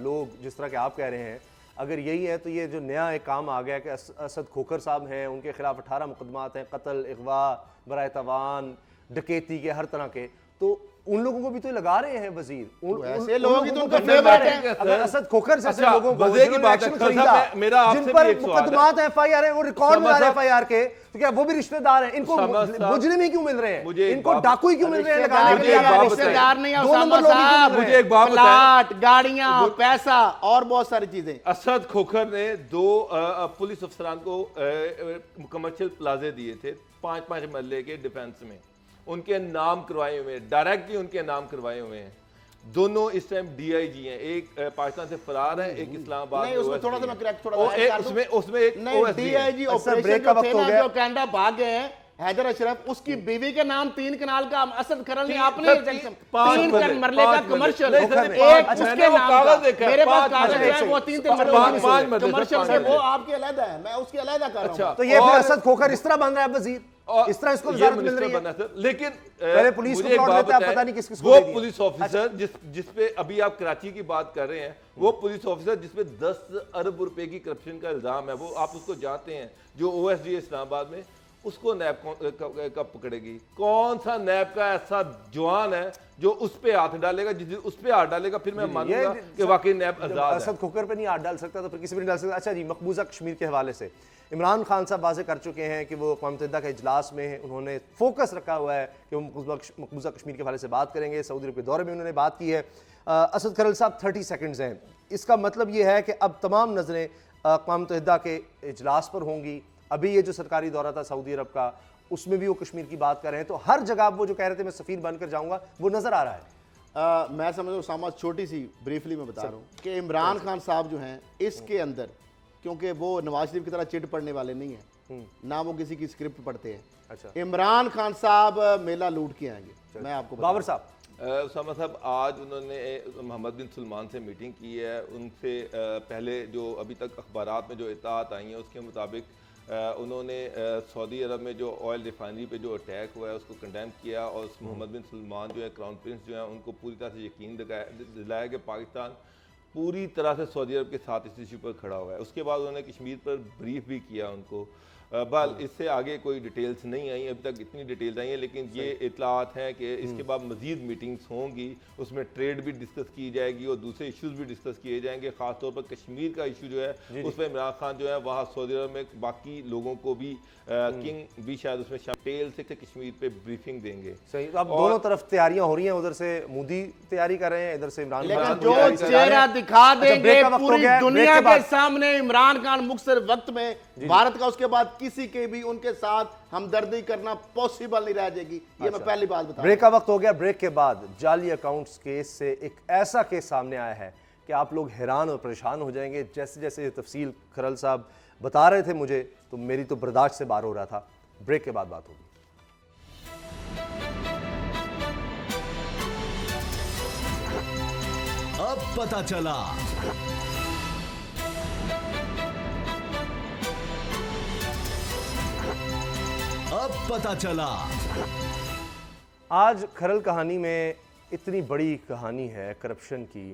C: लोग जिस तरह के आप कह रहे हैं, अगर यही है तो ये जो नया एक काम आ गया कि असद खोखर साहब हैं, उनके खिलाफ 18 मुकदमात हैं, कत्ल, अगवा, बराए तवान, डकैती के हर तरह के, तो उन लोगों को भी तो लगा रहे हैं वजीर।
D: ऐसे लोग ही तो उनका
C: करने
D: फेवरेट
C: वाले
D: हैं।
C: अगर असद खोखर जैसे
E: अच्छा,
C: लोगों को
E: मजे की
C: जिन्होंने
E: बात है,
C: एक्शन
E: खलसा,
C: खरीदा,
E: मेरा आपसे
C: जिन
E: भी
C: पर
E: एक सवाल है।
C: मुकदमात एफआईआर है, वो रिकॉर्ड में आ रहे हैं
E: समझ
C: एफआईआर के, तो क्या वो भी रिश्तेदार हैं? इनको
E: समझ साहब,
C: मुजरिम ही क्यों मिल रहे हैं?
E: मुझे एक
C: इनको
E: बात-
C: डाकू ही क्यों मिल रहे हैं लगाने के
E: मुझे
C: लिए?
E: एक बात
D: रिश्तेदार नहीं है
C: दो
D: उसामा
C: नंबर लोग ही क्यों
D: साहब।
C: मिल रहे हैं?
E: मुझे एक बात
D: प्लाट, गाड़ियां, पैसा और बहुत सारी चीजें।
E: असद खोखर ने 2 पुलिस अफसरान को कमर्शियल प्लाजे दिए थे 5-5 मरले के डिफेंस में, उनके नाम करवाए हुए हैं, डायरेक्टली उनके नाम करवाए हुए हैं। दोनों इस टाइम डीआईजी हैं, एक पाकिस्तान से फरार है, एक इस्लामाबाद
D: नहीं,
E: में
D: उसमें
E: OSD
D: थोड़ा सा
E: है।
D: मैं correct थोड़ा
E: और
D: सा
E: एक
D: कर दूं।
E: उसमें एक
D: नहीं,
E: OSD है।
D: डीआईजी
C: अच्छा,
D: ऑपरेशन
C: ब्रेक का
D: जो
C: वक्त
D: थे
C: हो
D: ना,
C: गया।
D: जो कनाडा भाग गए हैं, हैदर अशरफ, उसकी बीवी के नाम 3 कनाल का असद खरल ने आपने
E: सर,
D: एजेंट
E: 5
D: मरले का
E: मरले।
D: कमर्शियल
E: नहीं सर,
D: एक
E: मैंने
D: उसके
E: वो
D: नाम
E: कागज
D: का
E: देखा है,
D: मेरे पास
E: 5
D: कागज
E: मरले।
D: है, वो 3
E: पाँच मरले,
D: कमर्शियल
E: पाँच
D: है,
E: मरले।
D: वो आपके अलग है, मैं उसकी अलग कर रहा
E: अच्छा।
D: हूं।
C: तो ये फिर
E: और-
C: असद खोकर इस तरह बन रहा है वजीर,
E: और
C: इस तरह इसको
E: ये
C: वजारत मिल
E: मिनिस्टर
C: रही है।
E: बना सर, लेकिन
C: पहले पुलिस को
E: मुझे एक
C: प्लॉट
E: बात
C: देते हैं,
E: बताएं,
C: पता नहीं किस किसको
E: वो
C: दे दिया।
E: पुलिस ऑफिसर जिस पे अभी आप कराची की बात कर रहे हैं, वो पुलिस ऑफिसर जिसपे 10 अरब रुपए की करप्शन का इल्जाम है, वो आप उसको जानते हैं, जो ओएसडी इस्लामाबाद में, उसको नैब कब पकड़ेगी? कौन सा नैब का ऐसा जवान है जो उस पे हाथ डालेगा? जिस उस पे हाथ डालेगा फिर मैं मानूंगा कि वाकई नैब आजाद है।
C: असद खोकर पे नहीं हाथ डाल सकता तो फिर किसी पे नहीं डाल सकता। अच्छा जी, मकबूजा कश्मीर के हवाले से इमरान खान साहब वाजे कर चुके हैं कि वो अक़वाम मुत्तहिदा के इजलास में उन्होंने फोकस रखा हुआ है कि वो मकबूजा कश्मीर के हवाले से बात करेंगे। सऊदी अरब के दौरे में उन्होंने बात की है। असद खरल साहब 30 सेकंड्स हैं, इसका मतलब ये है कि अब तमाम नज़रें अक़वाम मुत्तहिदा के इजलास पर होंगी। अभी ये जो सरकारी दौरा था सऊदी अरब का, उसमें भी वो कश्मीर की बात कर रहे हैं, तो हर जगह वो जो कह रहे थे मैं सफ़ीर बनकर जाऊंगा, वो नजर आ रहा है।
D: मैं समझ रहा हूँ उसामा, छोटी सी ब्रीफली मैं बता रहा हूँ कि इमरान खान साहब जो हैं इसके अंदर, क्योंकि वो नवाज शरीफ की तरह चिट पढ़ने वाले नहीं हैं, ना वो किसी की स्क्रिप्ट पढ़ते हैं।
C: अच्छा,
D: इमरान खान साहब मेला लूट के आएंगे, मैं आपको
C: बाबर साहब
E: उसामा साहब, आज उन्होंने मोहम्मद बिन सलमान से मीटिंग की है। उनसे पहले जो अभी तक अखबारात में जो इत्तलात आई हैं उसके मुताबिक उन्होंने सऊदी अरब में जो ऑयल रिफाइनरी पे जो अटैक हुआ है उसको कंडेम किया, और मोहम्मद बिन सलमान जो है क्राउन प्रिंस जो है उनको पूरी तरह से यकीन दिलाया कि पाकिस्तान पूरी तरह से सऊदी अरब के साथ इस इशू पर खड़ा हुआ है। उसके बाद उन्होंने कश्मीर पर ब्रीफ भी किया उनको। बल इससे आगे कोई डिटेल्स नहीं आई, अभी तक इतनी डिटेल्स आई हैं, लेकिन ये इतलात हैं कि इसके बाद मजीद मीटिंग्स होंगी, उसमें ट्रेड भी डिस्कस की जाएगी और दूसरे इश्यूज भी डिस्कस किए जाएंगे। खासतौर पर कश्मीर का इशू जो है उस पर इमरान खान जो है वहाँ सऊदी अरब में बाकी लोगों को भी किंग भी शायद उसमें डिटेल से कश्मीर पे ब्रीफिंग देंगे।
C: सही, तो अब दोनों तरफ तैयारियां हो रही हैं, उधर से मोदी तैयारी कर रहे हैं, इधर से इमरान
D: लेकिन
C: खान
D: जो
C: तैयारी कर रहे हैं।
D: चेहरा दिखा
C: अच्छा,
D: देंगे
C: ब्रेक का वक्त हो
D: पूरी
C: गया है, ब्रेक
D: दुनिया
C: के
D: के
C: बाद
D: सामने इमरान खान मुख्तलिफ वक्त में भारत का, उसके बाद किसी के भी उनके साथ हमदर्दी करना पॉसिबल नहीं रह जाएगी। ये मैं पहली बात बता
C: ब्रेक का वक्त हो गया। ब्रेक के बाद जाली अकाउंट्स केस से एक ऐसा केस सामने आया है कि आप लोग हैरान और परेशान हो जाएंगे। जैसे जैसे ये तफसील खरल साहब बता रहे थे मुझे, तो मेरी तो बर्दाश्त से बाहर हो रहा था। ब्रेक के बाद बात होगी।
B: अब पता चला। अब पता चला।
C: आज खरल कहानी में इतनी बड़ी कहानी है करप्शन की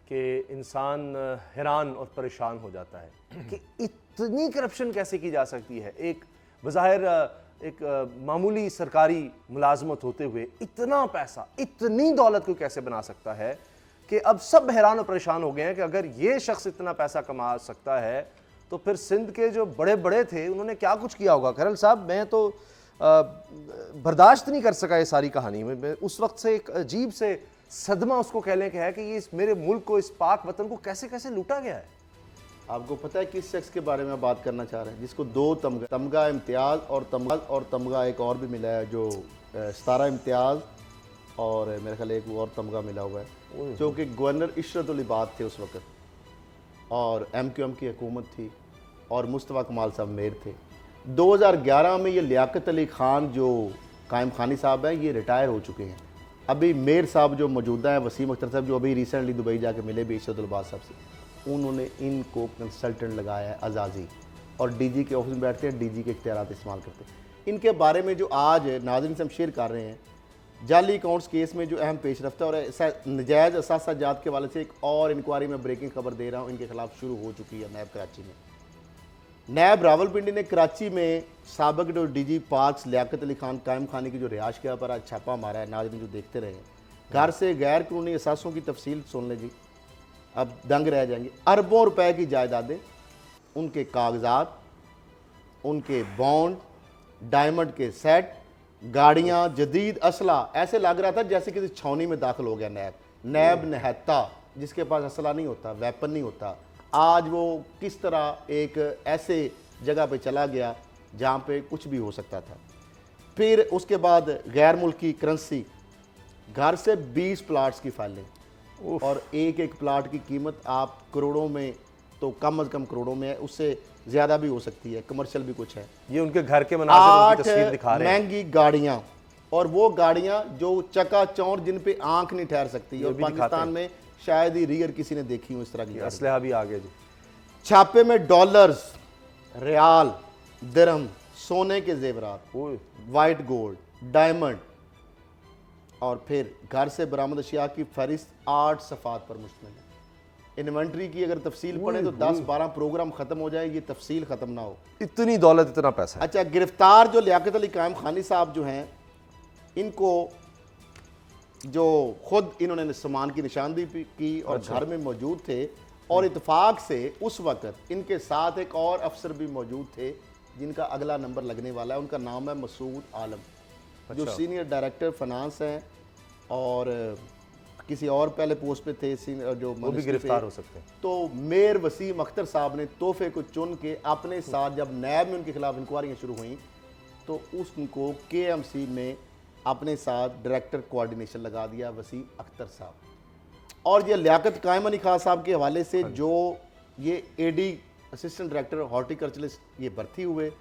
C: कि इंसान हैरान और परेशान हो जाता है कि इतनी करप्शन कैसे की जा सकती है। एक बज़ाहिर एक मामूली सरकारी मुलाजमत होते हुए इतना पैसा, इतनी दौलत को कैसे बना सकता है कि अब सब हैरान और परेशान हो गए हैं कि अगर ये शख्स इतना पैसा कमा सकता है तो फिर सिंध के जो बड़े बड़े थे उन्होंने क्या कुछ किया होगा। खरल साहब, मैं तो बर्दाश्त नहीं कर सका ये सारी कहानी में। उस वक्त से एक अजीब से सदमा उसको कह लें कि है कि ये इस मेरे मुल्क को, इस पाक वतन को कैसे कैसे लूटा गया है।
D: आपको पता है किस शख्स के बारे में बात करना चाह रहे हैं जिसको 2 तमगा इम्तियाज़ और तमगा एक और भी मिला है, जो 17 इम्तियाज़ और मेरे ख्याल एक और तमगा मिला हुआ है, जो कि गवर्नर इशरत उल इबाद थे उस वक्त, और MQM की हुकूमत थी और मुस्तफ़ा कमाल साहब मेयर थे। 2011 में ये लियाकत अली खान जो कायम खानी साहब हैं, ये रिटायर हो चुके हैं। अभी मेयर साहब जो मौजूदा हैं, वसीम अख्तर साहब, जो अभी रिसेंटली दुबई जाके मिले भी इशरत उल इबाद साहब से, उन्होंने इनको कंसल्टेंट लगाया है अजाजी, और DG के ऑफिस में बैठते हैं, DG के इख्तियारात इस्तेमाल करते हैं। इनके बारे में जो आज नाज़रीन से हम शेयर कर रहे हैं, जाली अकाउंट्स केस में जो अहम पेश रफ्ता और नजायज़ असासाजात के वाले से एक और इंक्वायरी में ब्रेकिंग खबर दे रहा हूँ, इनके खिलाफ शुरू हो चुकी है नैब कराची में। नैब रावलपिंडी ने कराची में साबिक जो DG पार्क्स लियाकत अली खान कायम खानी की जो रिहाइश के पर आज छापा मारा है। नाज़रीन जो देखते रहे, घर से गैर कानूनी असासों की तफसील सुन लें जी, अब दंग रह जाएंगे। अरबों रुपए की जायदादें, उनके कागजात, उनके बॉन्ड, डायमंड के सेट, गाड़ियां, जदीद असला। ऐसे लग रहा था जैसे किसी छावनी में दाखिल हो गया नैब निहत्ता, जिसके पास असला नहीं होता, वेपन नहीं होता। आज वो किस तरह एक ऐसे जगह पे चला गया जहाँ पे कुछ भी हो सकता था। फिर उसके बाद गैर मुल्की करेंसी, घर से 20 प्लाट्स की फाइलिंग, और एक एक प्लाट की कीमत आप करोड़ों में, तो कम अज़ कम करोड़ों में है, उससे ज़्यादा भी हो सकती है, कमर्शियल भी कुछ है।
C: ये उनके घर के मनाज़िर की
D: 8
C: तस्वीर दिखा रहे हैं।
D: महंगी गाड़ियां, और वो गाड़ियां जो चकाचौंध जिन पे आंख नहीं ठहर सकती, और
C: भी दिखाते
D: पाकिस्तान
C: हैं।
D: में शायद ही रियर किसी ने देखी हो इस तरह की गाड़ी।
C: असलहा भी आ गया जी।
D: छापे में डॉलर्स, रियाल, दिरहम, सोने के जेवरात,
C: ओए,
D: वाइट गोल्ड, डायमंड, और फिर घर से बरामद अशिया की फहरिस्त 8 सफ़ात पर मुश्तमिल है। इन्वेंट्री की अगर तफसील पढ़े तो 10-12 प्रोग्राम ख़त्म हो जाए, ये तफसील ख़त्म ना हो।
C: इतनी दौलत, इतना पैसा।
D: अच्छा, गिरफ्तार जो लियाकत अली कायम खानी साहब जो हैं, इनको जो खुद इन्होंने सामान की निशानदेही की और घर में मौजूद थे, और इत्तेफाक से उस वक्त इनके साथ एक और अफसर भी मौजूद थे जिनका अगला नंबर लगने वाला है। उनका नाम है मसूद आलम, जो सीनियर डायरेक्टर फाइनेंस हैं और किसी और पहले पोस्ट पे थे, जो
C: वो भी गिरफ्तार हो सकते हैं।
D: तो मेयर वसीम अख्तर साहब ने तोहफे को चुन के अपने साथ, जब नैब में उनके खिलाफ इंक्वायरियाँ शुरू हुई तो उसको KMC में अपने साथ डायरेक्टर कोऑर्डिनेशन लगा दिया वसीम अख्तर साहब। और ये लियाकत कायम अली खान साहब के हवाले से जो ये AD असिस्टेंट डायरेक्टर हॉर्टिकल्चरलिस्ट ये भर्ती हुए,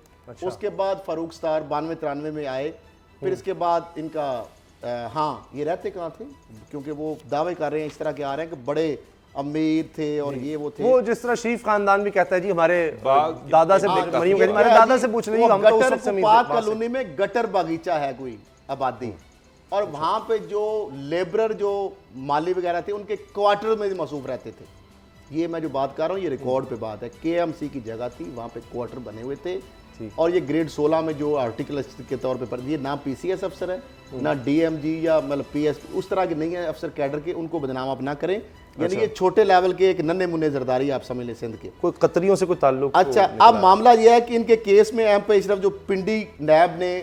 D: उसके बाद फारूक स्टार 92-93 में आए। फिर इसके बाद इनका हाँ, ये रहते कहाँ थे, क्योंकि वो दावे कर रहे हैं इस तरह के आ रहे हैं कि बड़े अमीर थे और ये वो थे।
C: वो जिस तरह शरीफ खानदान भी कहता है जी, हमारे दादा से हमारे दादा से पूछ लीजिए, हम तो उस वक्त
D: पाक कॉलोनी में गटर बागीचा है कोई आबादी, और वहां पे जो लेबरर जो माली वगैरह थे उनके क्वार्टर में मसरूफ रहते थे। ये मैं जो बात कर रहा हूँ ये रिकॉर्ड पे बात है। KMC की जगह थी, वहां पे क्वार्टर बने हुए थे। और ये ग्रेड 16 में जो आर्टिकल के तौर पे ये ना PCS अफसर है, ना DMG या मतलब PS, उस तरह के नहीं है अफसर कैडर के, उनको बदनाम आप ना करें। यानी ये छोटे लेवल के एक नन्हे मुन्ने जरदारी आप समझ लें सिंध के।
C: कोई कतरियों से कोई ताल्लुक।
D: अच्छा, अब मामला यह है कि इनके केस में अहम पेशरफ जो पिंडी नैब ने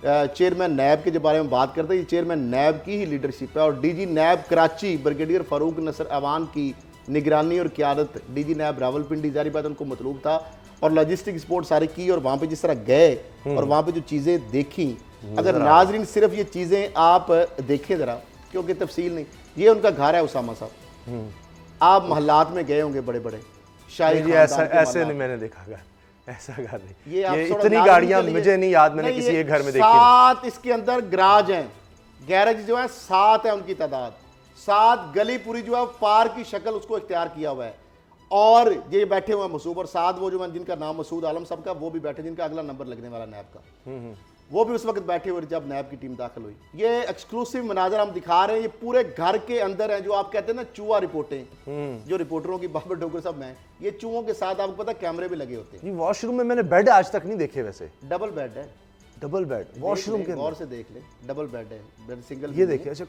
D: चेयरमैन नैब के जो बारे में बात करते हैं, ये चेयरमैन नैब की ही लीडरशिप है। और DG नैब कराची ब्रिगेडियर फारूक नसर अवान की निगरानी और क़यादत, DG नैब रावलपिंडी, जारी बात उनको मतलूब था, और लॉजिस्टिक सपोर्ट सारी की, और वहाँ पे जिस तरह गए और वहाँ पे जो चीज़ें देखी, अगर नाजरीन सिर्फ ये चीज़ें आप देखें ज़रा, क्योंकि तफसील नहीं, ये उनका घर है उसामा साहब। आप महल्लात में गए होंगे बड़े बड़े, शायद
C: ऐसे नहीं मैंने देखा घर, ऐसा घर नहीं।
D: ये
C: इतनी गाड़ियां मुझे नहीं याद, मैंने किसी एक घर में देखी।
D: 7 इसके अंदर गैराज हैं, गैरेज जो है 7 है उनकी तादाद, 7 गली पूरी जो है पार्क की शक्ल उसको इख्तियार किया हुआ है। और ये बैठे हुए हैं मसूद, और 7 वो जो है जिनका नाम मसूद आलम साहब का, वो भी बैठे, जिनका अगला नंबर लगने वाला नैब का, वो भी उस वक्त बैठे हुए जब नैब की टीम दाखिल हुई। ये एक्सक्लूसिव मनाजर हम दिखा रहे हैं, ये पूरे घर के अंदर है, जो आप कहते हैं ना चूहा रिपोर्टें, जो रिपोर्टरों की बाबर डोगर साहब में, ये चूहों के साथ आपको पता कैमरे भी लगे होते हैं।
C: ये वॉशरूम में मैंने बेड आज तक नहीं देखे, वैसे
D: डबल बेड है,
C: डबल बेड वॉशरूम के
D: गौर से देख ले, डबल बेड है, बेड सिंगल।
C: ये देखिए, अच्छा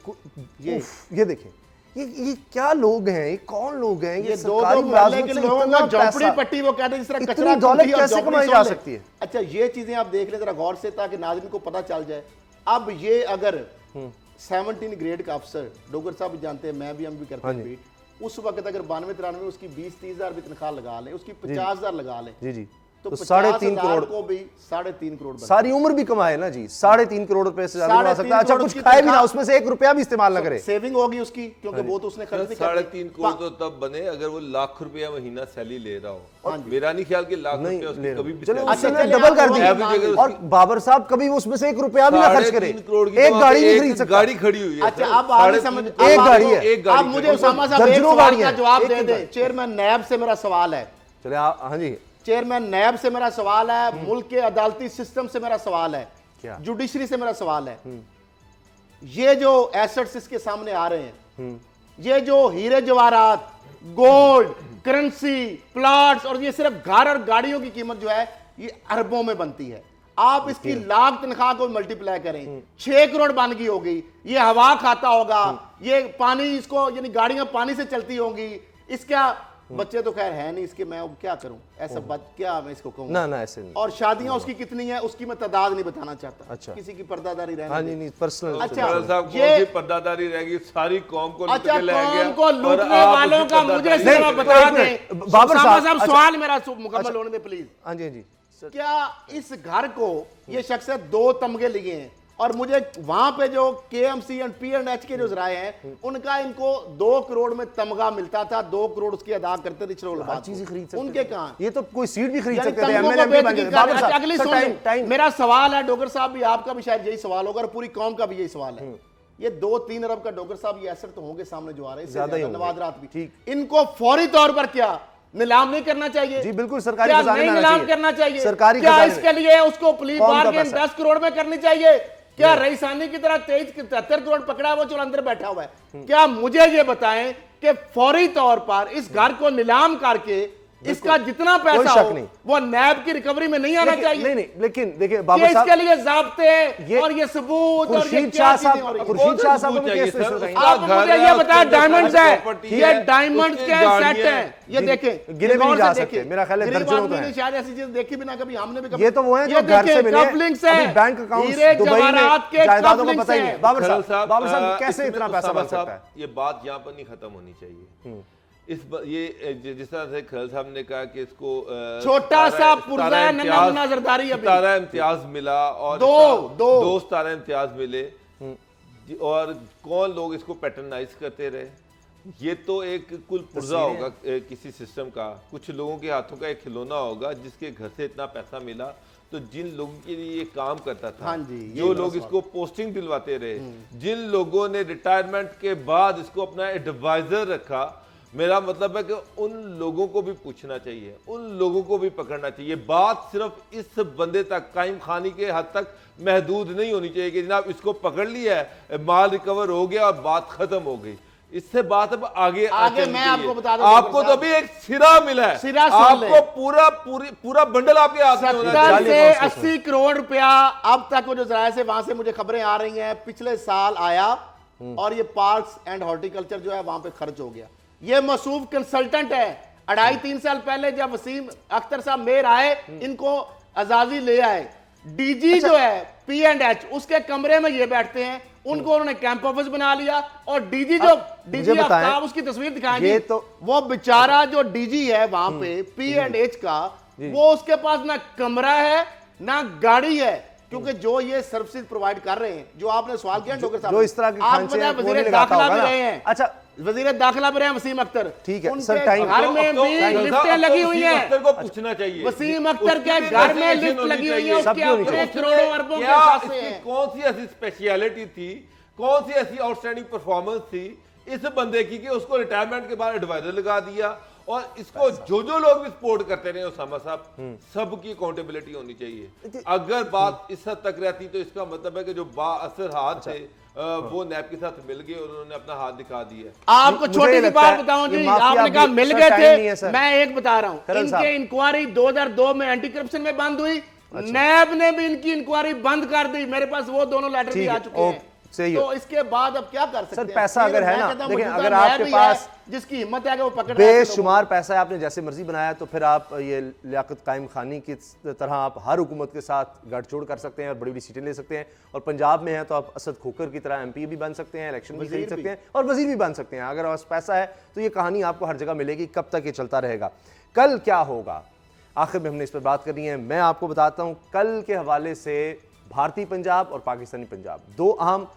C: ये देखिए, ये क्या लोग हैं, ये कौन लोग हैं,
D: ये दो महल्ले के लोगों का झोपड़ी पट्टी, वो कहते हैं जिस तरह कचरा
C: दौलत कैसे कमाई जा सकती है।
D: अच्छा, ये चीजें आप देख लें जरा गौर से, ताकि नाज़रीन को पता चल जाए। अब ये अगर 17 ग्रेड का अफसर, डोगर साहब भी जानते हैं, मैं भी, हम भी करते हैं बीट, उस वक्त अगर 92-93 उसकी 20-30 हज़ार भी तनख्वाह लगा लें, उसकी 50 हज़ार लगा लें,
C: जी जी,
D: तो
C: 3.5 करोड़
D: को भी 3.5 करोड़
C: सारी उम्र भी कमाए ना जी, 3.5 करोड़ रुपए से ज्यादा कमा सकता है। अच्छा, कुछ खाए भी ना, उसमें से 1 रुपया भी इस्तेमाल ना करे,
D: सेविंग होगी उसकी, क्योंकि वो तो उसने खर्च नहीं करना।
E: 3.5 करोड़ तो तब बने अगर वो लाख रुपया महीना सैलरी ले रहा हो। मेरा नहीं ख्याल कि लाख रुपया उसकी कभी भी
C: चलो
E: salary-
C: उसने डबल कर दी, और बाबर साहब कभी उसमें से 1 रुपया भी ना खर्च करे,
E: 3.5 करोड़ की
C: एक
E: तो
C: गाड़ी नहीं
E: एक
C: खरीद सकता।
E: गाड़ी खड़ी हुई है।
D: अच्छा, अब आगे समझ,
C: एक गाड़ी है,
E: एक गाड़ी
D: अब मुझे उसामा साहब एक
C: दर्जनों
D: सवाल
C: गाड़ियां
D: का जवाब
C: हैं,
D: दे
C: एक
D: दे।
C: गाड़ी।
D: चेयरमैन नैब से मेरा सवाल है,
C: चले हाँ जी,
D: चेयरमैन नैब से मेरा सवाल है, मुल्क के अदालती सिस्टम से मेरा सवाल है,
C: क्या?
D: जुडिशरी से मेरा सवाल है। ये जो एसेट्स इसके सामने आ रहे हैं, ये जो हीरे जवाहरात, गोल्ड, करेंसी, प्लॉट्स, और ये सिर्फ घर और गाड़ियों की कीमत जो है ये अरबों में बनती है। आप इसकी लाख तनख्वाह को मल्टीप्लाई करें, 6 करोड़ बानगी होगी, ये हवा खाता होगा, ये पानी, इसको यानी गाड़ियां पानी से चलती होंगी, इसका बच्चे तो खैर है नहीं इसके, मैं अब क्या करूं, ऐसा बात क्या मैं इसको कहूं
C: ना ना ऐसे नहीं।
D: और शादियां उसकी कितनी है उसकी मैं तादाद नहीं बताना चाहता।
C: अच्छा,
D: किसी की पर्दादारी रहने
C: हाँ
D: दे।
C: जी, नहीं पर्सनल।
D: अच्छा,
E: साहब
D: ये
E: कौन सी पर्दादारी रहेगी, सारी कौम को लूट
D: अच्छा,
E: के ले गया,
D: कौम को
E: और
D: लूटने
E: आप
D: वालों
E: उसकी
D: का मुझे
E: पर्दादारी
D: जरा
E: नहीं
D: बता
C: एक
D: दें।
C: मिनट, बाबर
D: उसामा
C: साहब,
D: सवाल मेरा मुकम्मल होने दे प्लीज।
C: हाँ जी, हाँ जी,
D: क्या इस घर को ये शख्स 2 तमगे लिए हैं और मुझे वहां पे जो KMC एंड P&H के जो जराए हैं उनका इनको 2 करोड़ में तमगा मिलता था, 2 करोड़ उसकी अदा करते थे
C: हर चीज़ खरीद सकते
D: उनके
C: थे।
D: कहाँ,
C: ये तो कोई सीट भी खरीद
D: यानी
C: सकते थे,
D: तमगों को
C: MLM भी बन
D: बेच
C: गए।
D: के
C: बाबर
D: अच्छा,
C: साहब,
D: अगली
C: सर,
D: सुन
C: टाइम
D: लें।
C: टाइम
D: मेरा सवाल है डोगर साहब भी, आपका भी शायद यही सवाल होगा और पूरी कौम का भी यही सवाल है। ये 2-3 अरब का डोगर साहब ये एसेट तो होंगे सामने जो आ रहे हैं,
C: ज्यादा ही
D: इससे
C: होंगे।
D: नवाज रात भी,
C: ठीक।
D: इनको फौरी तौर पर क्या नीलाम नहीं करना चाहिए?
C: जी बिल्कुल, सरकारी
D: क्या
C: खजाने
D: नहीं
C: में आना
D: नीलाम
C: चाहिए।
D: करना चाहिए?
C: सरकारी
D: क्या
C: खजाने
D: इसके लिए उसको प्ली
C: कौन का
D: बार्गेन
C: पैसा?
D: 10 करोड़ में करनी चाहिए? क्या रईसानी की तरह 73 करोड़ पकड़ा वो जो अंदर बैठा हुआ है? क्या मुझे ये बताएं कि फौरी तौर पर इस घर को नीलाम करके इसका जितना पैसा
C: शक
D: हो
C: नहीं।
D: वो नैब की रिकवरी में नहीं आना चाहिए?
C: नहीं, लेकिन देखिए
D: कि
C: बाबर
D: इसके
C: साहब,
D: लिए जाब्ते और ये सबूत और ये
C: खुर्शीद
D: क्या
C: शाह
D: चीजें हो
C: साहब,
D: रही हैं?
C: खुर्शीद शाह साहब को भी
E: चाहिए,
C: केस
E: सर,
C: रजिस्टर करेंगे।
D: आप
E: घर
D: मुझे
E: है,
D: ये
E: उसके
D: बताएं,
E: अंदर
D: डायमंड्स
E: सारी
D: है,
E: प्रॉपर्टी
D: ये
E: है,
D: डायमंड्स
E: उसकी
D: के
E: गाड़ियां
D: सेट हैं, ये
C: जी,
D: देखें,
C: गिने भी नहीं जा सकते।
D: देखें।
C: मेरा ख्याल है
D: गरीब
C: दर्जनों
D: आदमी
C: तो
D: ने
C: हैं।
D: शायद ऐसी चीज देखी भी ना कभी, हमने भी कभी।
C: ये तो वो हैं जो
D: ये
C: घर से
D: देखें,
C: मिले,
D: कपलिंग्स
C: अभी
D: हैं,
C: बैंक अकाउंट्स
D: हीरे
C: दुबई में
D: जवाहरात के
C: जायदादों को
D: कपलिंग्स
C: पता ही नहीं।
D: हैं।
C: बाबर
E: खरल
C: साहब कैसे
E: इसमें
C: इतना पैसा
E: उसामा
C: बन सकता
E: साहब,
C: है?
E: ये बात यहाँ पर नहीं खत्म होनी चाहिए। जिस तरह से खरल साहब ने कहा कि इसको
D: छोटा सा पुर्जा है, नन्हा मुन्ना जरदारी अभी।
E: सितारा इम्तियाज मिला और
D: दो
E: सितारा इम्तियाज मिले और कौन लोग इसको पैटर्नाइज करते रहे। ये तो एक कुल पुर्जा होगा किसी सिस्टम का, कुछ लोगों के हाथों का एक खिलौना होगा जिसके घर से इतना पैसा मिला। तो जिन लोगों के लिए ये काम करता था,
D: हाँ जी,
E: जो लोग इसको पोस्टिंग दिलवाते रहे, जिन लोगों ने रिटायरमेंट के बाद इसको अपना एडवाइजर रखा, मेरा मतलब है कि उन लोगों को भी पूछना चाहिए, उन लोगों को भी पकड़ना चाहिए। बात सिर्फ इस बंदे तक, कायम खानी के हद तक महदूद नहीं होनी चाहिए कि जनाब इसको पकड़ लिया है, माल रिकवर हो गया और बात खत्म हो गई। इससे बात अब आगे
D: मैं आपको बता दूं,
E: आपको तो अभी एक सिरा मिला है,
D: सिरा
E: आपको पूरा बंडल आपके हाथ में होना
D: 70
E: चाहिए।
D: से 80 करोड़ रुपया अब तक वो जो जराये से वहां से मुझे खबरें आ रही हैं, पिछले साल आया और ये पार्क्स एंड हॉर्टिकल्चर जो है वहां पे खर्च हो गया। ये मसूफ कंसल्टेंट है, 2.5-3 साल पहले जब वसीम अख्तर साहब मेयर आए, इनको आजादी ले आए। डीजी जो है P&H उसके कमरे में ये बैठते हैं, उनको उन्होंने कैंप ऑफिस बना लिया और डीजी जो डीजी आफ्ताब, उसकी तस्वीर दिखाएंगे तो वो बेचारा जो डीजी है वहां पे P&H का, वो उसके पास ना कमरा है ना गाड़ी है, क्योंकि जो ये सर्विसेज प्रोवाइड कर रहे हैं, जो आपने सवाल किया डॉक्टर साहब,
C: जो इस तरह के खांचे हैं, वो नहीं
D: वजीर
C: लगाता
D: दाखिला
C: होगा
D: भी
C: ना।
D: रहे हैं।
C: अच्छा,
D: वजीर दाखिला भी रहे हैं वसीम अख्तर,
C: ठीक है,
D: उनके
C: सर, टाइम-
D: घर में
E: तो
D: भी
E: तो
D: लिफ्टें लगी हुई हैं।
E: अख्तर को पूछना चाहिए,
D: वसीम अख्तर के
E: उसकी भी
D: घर में
E: investigation
D: लिफ्ट
E: होनी
D: लगी हुई है,
E: चाहिए।
D: उसके
C: सबकी होनी
D: अपने
C: चाहिए।
D: करोड़ों अरबों के
E: क्या
D: पैसे
E: इसकी
D: हैं।
E: कौन सी ऐसी स्पेशलिटी थी, कौन सी ऐसी आउटस्टैंडिंग परफॉर्मेंस थी इस बंदे की कि उसको रिटायरमेंट के बाद एडवाइजर लगा दिया। और इसको जो लोग भी सपोर्ट करते रहे उसामा साहब, सबकी अकाउंटेबिलिटी होनी चाहिए। अगर बात इस हद तक रहती तो इसका मतलब है कि जो बाअसर हाथ थे वो नैब के साथ मिल गए और उन्होंने अपना हाथ दिखा दिया।
D: आपको छोटी सी बात बताऊं जी, आपने कहा मिल गए थे, मैं एक बता रहा हूं, इनके इंक्वायरी 2002 में एंटी करप्शन में बंद हुई, नैब ने भी इनकी इंक्वायरी बंद कर दी। मेरे पास वो दोनों लेटर भी आ चुके हैं।
C: सही
D: तो इसके बाद अब क्या कर सकते
C: सर,
D: हैं?
C: पैसा अगर है ना, देखिए अगर
D: नैब
C: आपके
D: ही
C: पास
D: है, जिसकी हिम्मत है कि वो पकड़ रहा है
C: बेशुमार पैसा है, आपने जैसे मर्जी बनाया, तो फिर आप ये लियाकत कायम खानी की तरह आप हर हुकूमत के साथ गठजोड़ कर सकते हैं और बड़ी बड़ी सीटें ले सकते हैं। और पंजाब में है तो आप असद खोकर की तरह MP भी बन सकते हैं, इलेक्शन भी जीत सकते हैं और वजीर भी बन सकते हैं। अगर आपके पास पैसा है तो ये कहानी आपको हर जगह मिलेगी। कब तक ये चलता रहेगा, कल क्या होगा, आखिर में हमने इस पर बात करनी है। मैं आपको बताता हूँ कल के हवाले से भारतीय पंजाब और पाकिस्तानी पंजाब, दो अहम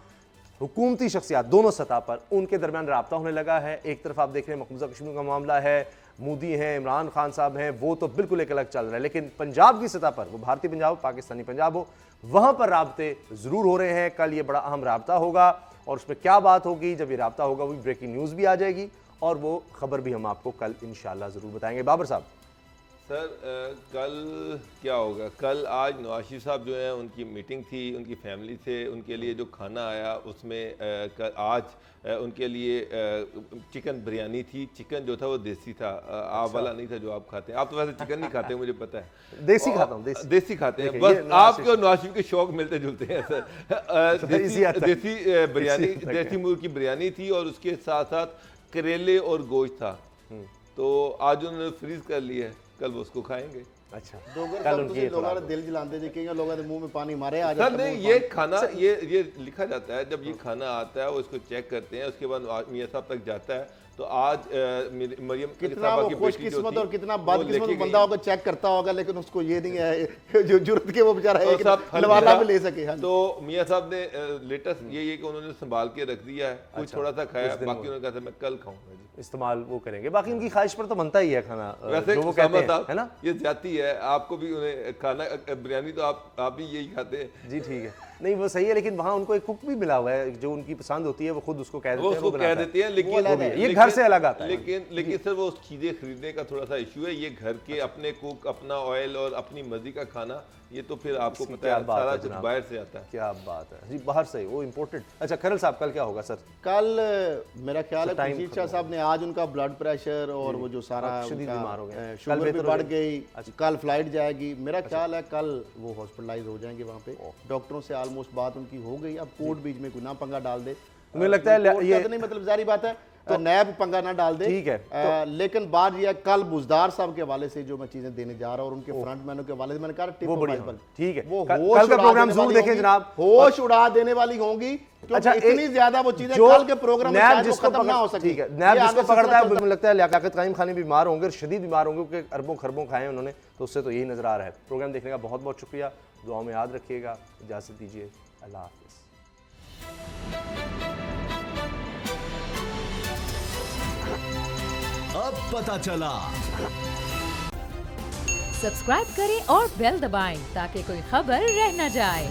C: हुकूमती शख्सियात दोनों सतह पर उनके दरमियान रब्ता होने लगा है। एक तरफ आप देख रहे हैं मकबूजा कश्मीर का मामला है, मोदी हैं, इमरान खान साहब हैं, वो तो बिल्कुल एक अलग चल रहा है। लेकिन पंजाब की सतह पर, वो भारतीय पंजाब हो पाकिस्तानी पंजाब हो, वहाँ पर राब्ते ज़रूर हो रहे हैं। कल ये बड़ा अहम राब्ता होगा और उसमें क्या बात होगी, जब ये राब्ता होगा वो ब्रेकिंग न्यूज़ भी आ जाएगी और वो खबर भी हम आपको कल इंशाल्लाह ज़रूर बताएंगे। बाबर साहब,
E: सर कल क्या होगा, कल आज नवाज शरीफ साहब जो हैं उनकी मीटिंग थी, उनकी फैमिली से उनके लिए जो खाना आया उसमें आज उनके लिए चिकन बिरयानी थी। चिकन जो था वो देसी था, आप वाला नहीं था जो आप खाते हैं। आप तो वैसे चिकन नहीं खाते मुझे पता है,
C: देसी खाता हूँ,
E: देसी खाते हैं। बस आपके और नवाज शरीफ के शौक मिलते जुलते हैं सर। देसी बिरयानी, देसी मुर्ग की बिरयानी थी और उसके साथ साथ करेले और गोश्त था। तो आज उन्होंने फ्रीज कर लिया है, कल वो उसको खाएंगे।
C: अच्छा,
D: कल उनकी लोगों ने दिल जलाते थे कि लोगों के मुंह में पानी मारे आज।
E: सर नहीं, ये खाना ये लिखा जाता है, जब ये खाना आता है वो इसको चेक करते हैं, उसके बाद मियाँ साहब तक जाता है, तो आज मरियम
D: कितना
E: साहबा
D: वो
E: की
D: खुश
E: बेटी जो
D: किस्मत
E: थी,
D: और कितना
E: वो
D: बदकिस्मत
E: लेके
D: बंदा
E: गई।
D: होगा, चेक करता होगा, लेकिन उसको ये नहीं है जो जरूरत के वो बेचारा
E: और
D: एक
E: साहब फल
D: नवाला
E: मिला,
D: भी ले सके। हाँ।
E: तो मियाँ साहब ने लेटेस्ट ये है कि उन्होंने संभाल के रख दिया है, कुछ थोड़ा सा खाया, बाकी उन्होंने कहा था मैं कल खाऊंगा जी।
C: इस्तेमाल वो करेंगे, बाकी उनकी ख्वाहिश पर तो बनता ही है खाना,
E: वैसे
C: जो वो कहते हैं,
E: साहब
C: है ना?
E: ये जाती है, आपको भी उन्हें खाना बिरयानी तो आप भी यही खाते हैं
C: जी ठीक है, नहीं वो सही है, लेकिन वहाँ उनको एक कुक भी मिला हुआ है जो उनकी पसंद होती है, वो खुद उसको कह देते
E: वो
C: हैं,
E: उसको कह
C: बनाता है।
E: देती है, लेकिन
C: वो भी है। ये घर से अलग आता है।
E: लेकिन सर वो चीजें खरीदने का थोड़ा सा इशू है। ये घर के अपने कुक, अपना ऑयल और अपनी मर्जी का खाना, ये तो फिर आपको
C: इसकी
E: पता
C: क्या
E: है
C: बात
E: सारा
C: है
E: कुछ
C: जनाब?
E: बाहर से आता है।
C: क्या बात है जी, बाहर से वो इम्पोर्टेड। अच्छा खरल साहब कल क्या होगा सर?
D: कल मेरा ख्याल है
C: टाइम
D: खुर्शीद शाह साहब ने आज उनका ब्लड प्रेशर और वो जो सारा
C: शदीद बीमार हो गए।
D: शुगर
C: कल
D: भी
C: बेहतर
D: बढ़
C: हो
D: गई, कल फ्लाइट जाएगी। मेरा ख्याल है कल वो हॉस्पिटलाइज हो जाएंगे वहाँ पे। डॉक्टरों से ऑलमोस्ट बात उनकी हो गई, अब कोर्ट बीच में कोई ना पंगा डाल दे।
C: मुझे लगता है
D: कोर्ट
C: ये
D: का तो नहीं, मतलब जारी बात है तो नैब पंगा ना डाल दे।
C: ठीक है,
D: लेकिन बात यह है कल बुजदार साहब के हवाले से जो मैं चीजें देने जा रहा हूँ और उनके फ्रंट मैनों के हवाले से मैंने कहा टिप
C: वो
D: ऑफ
C: बढ़िया
D: आइसबर्ग।
C: ठीक है,
D: वो
C: कल
D: होश
C: का
D: उड़ा
C: प्रोग्राम
D: देने
C: जरूर
D: वाली
C: देखें
D: होंगी,
C: जनाब।
D: होश उड़ा देने वाली होंगी, क्योंकि इतनी ज्यादा वो चीजें कल के प्रोग्राम में
C: नैब
D: शायद वो
C: जिसको
D: खत्म ना हो सके।
C: ठीक है, नैब
D: ये
C: जिसको
D: आगे
C: पकड़ता है
D: सिलसिला
C: मुझे लगता है लियाकत कायम खान भी बीमार होंगे और शदीद बीमार होंगे, क्योंकि अरबों खरबों खाए हैं उन्होंने, तो उससे तो यही नजर आ रहा है। प्रोग्राम देखने का बहुत बहुत शुक्रिया, दुआओं में याद रखिएगा, इजाजत दीजिए, अल्लाह हाफिज़।
B: अब पता चला।
A: सब्सक्राइब करें और बेल दबाएं ताकि कोई खबर रह न जाए।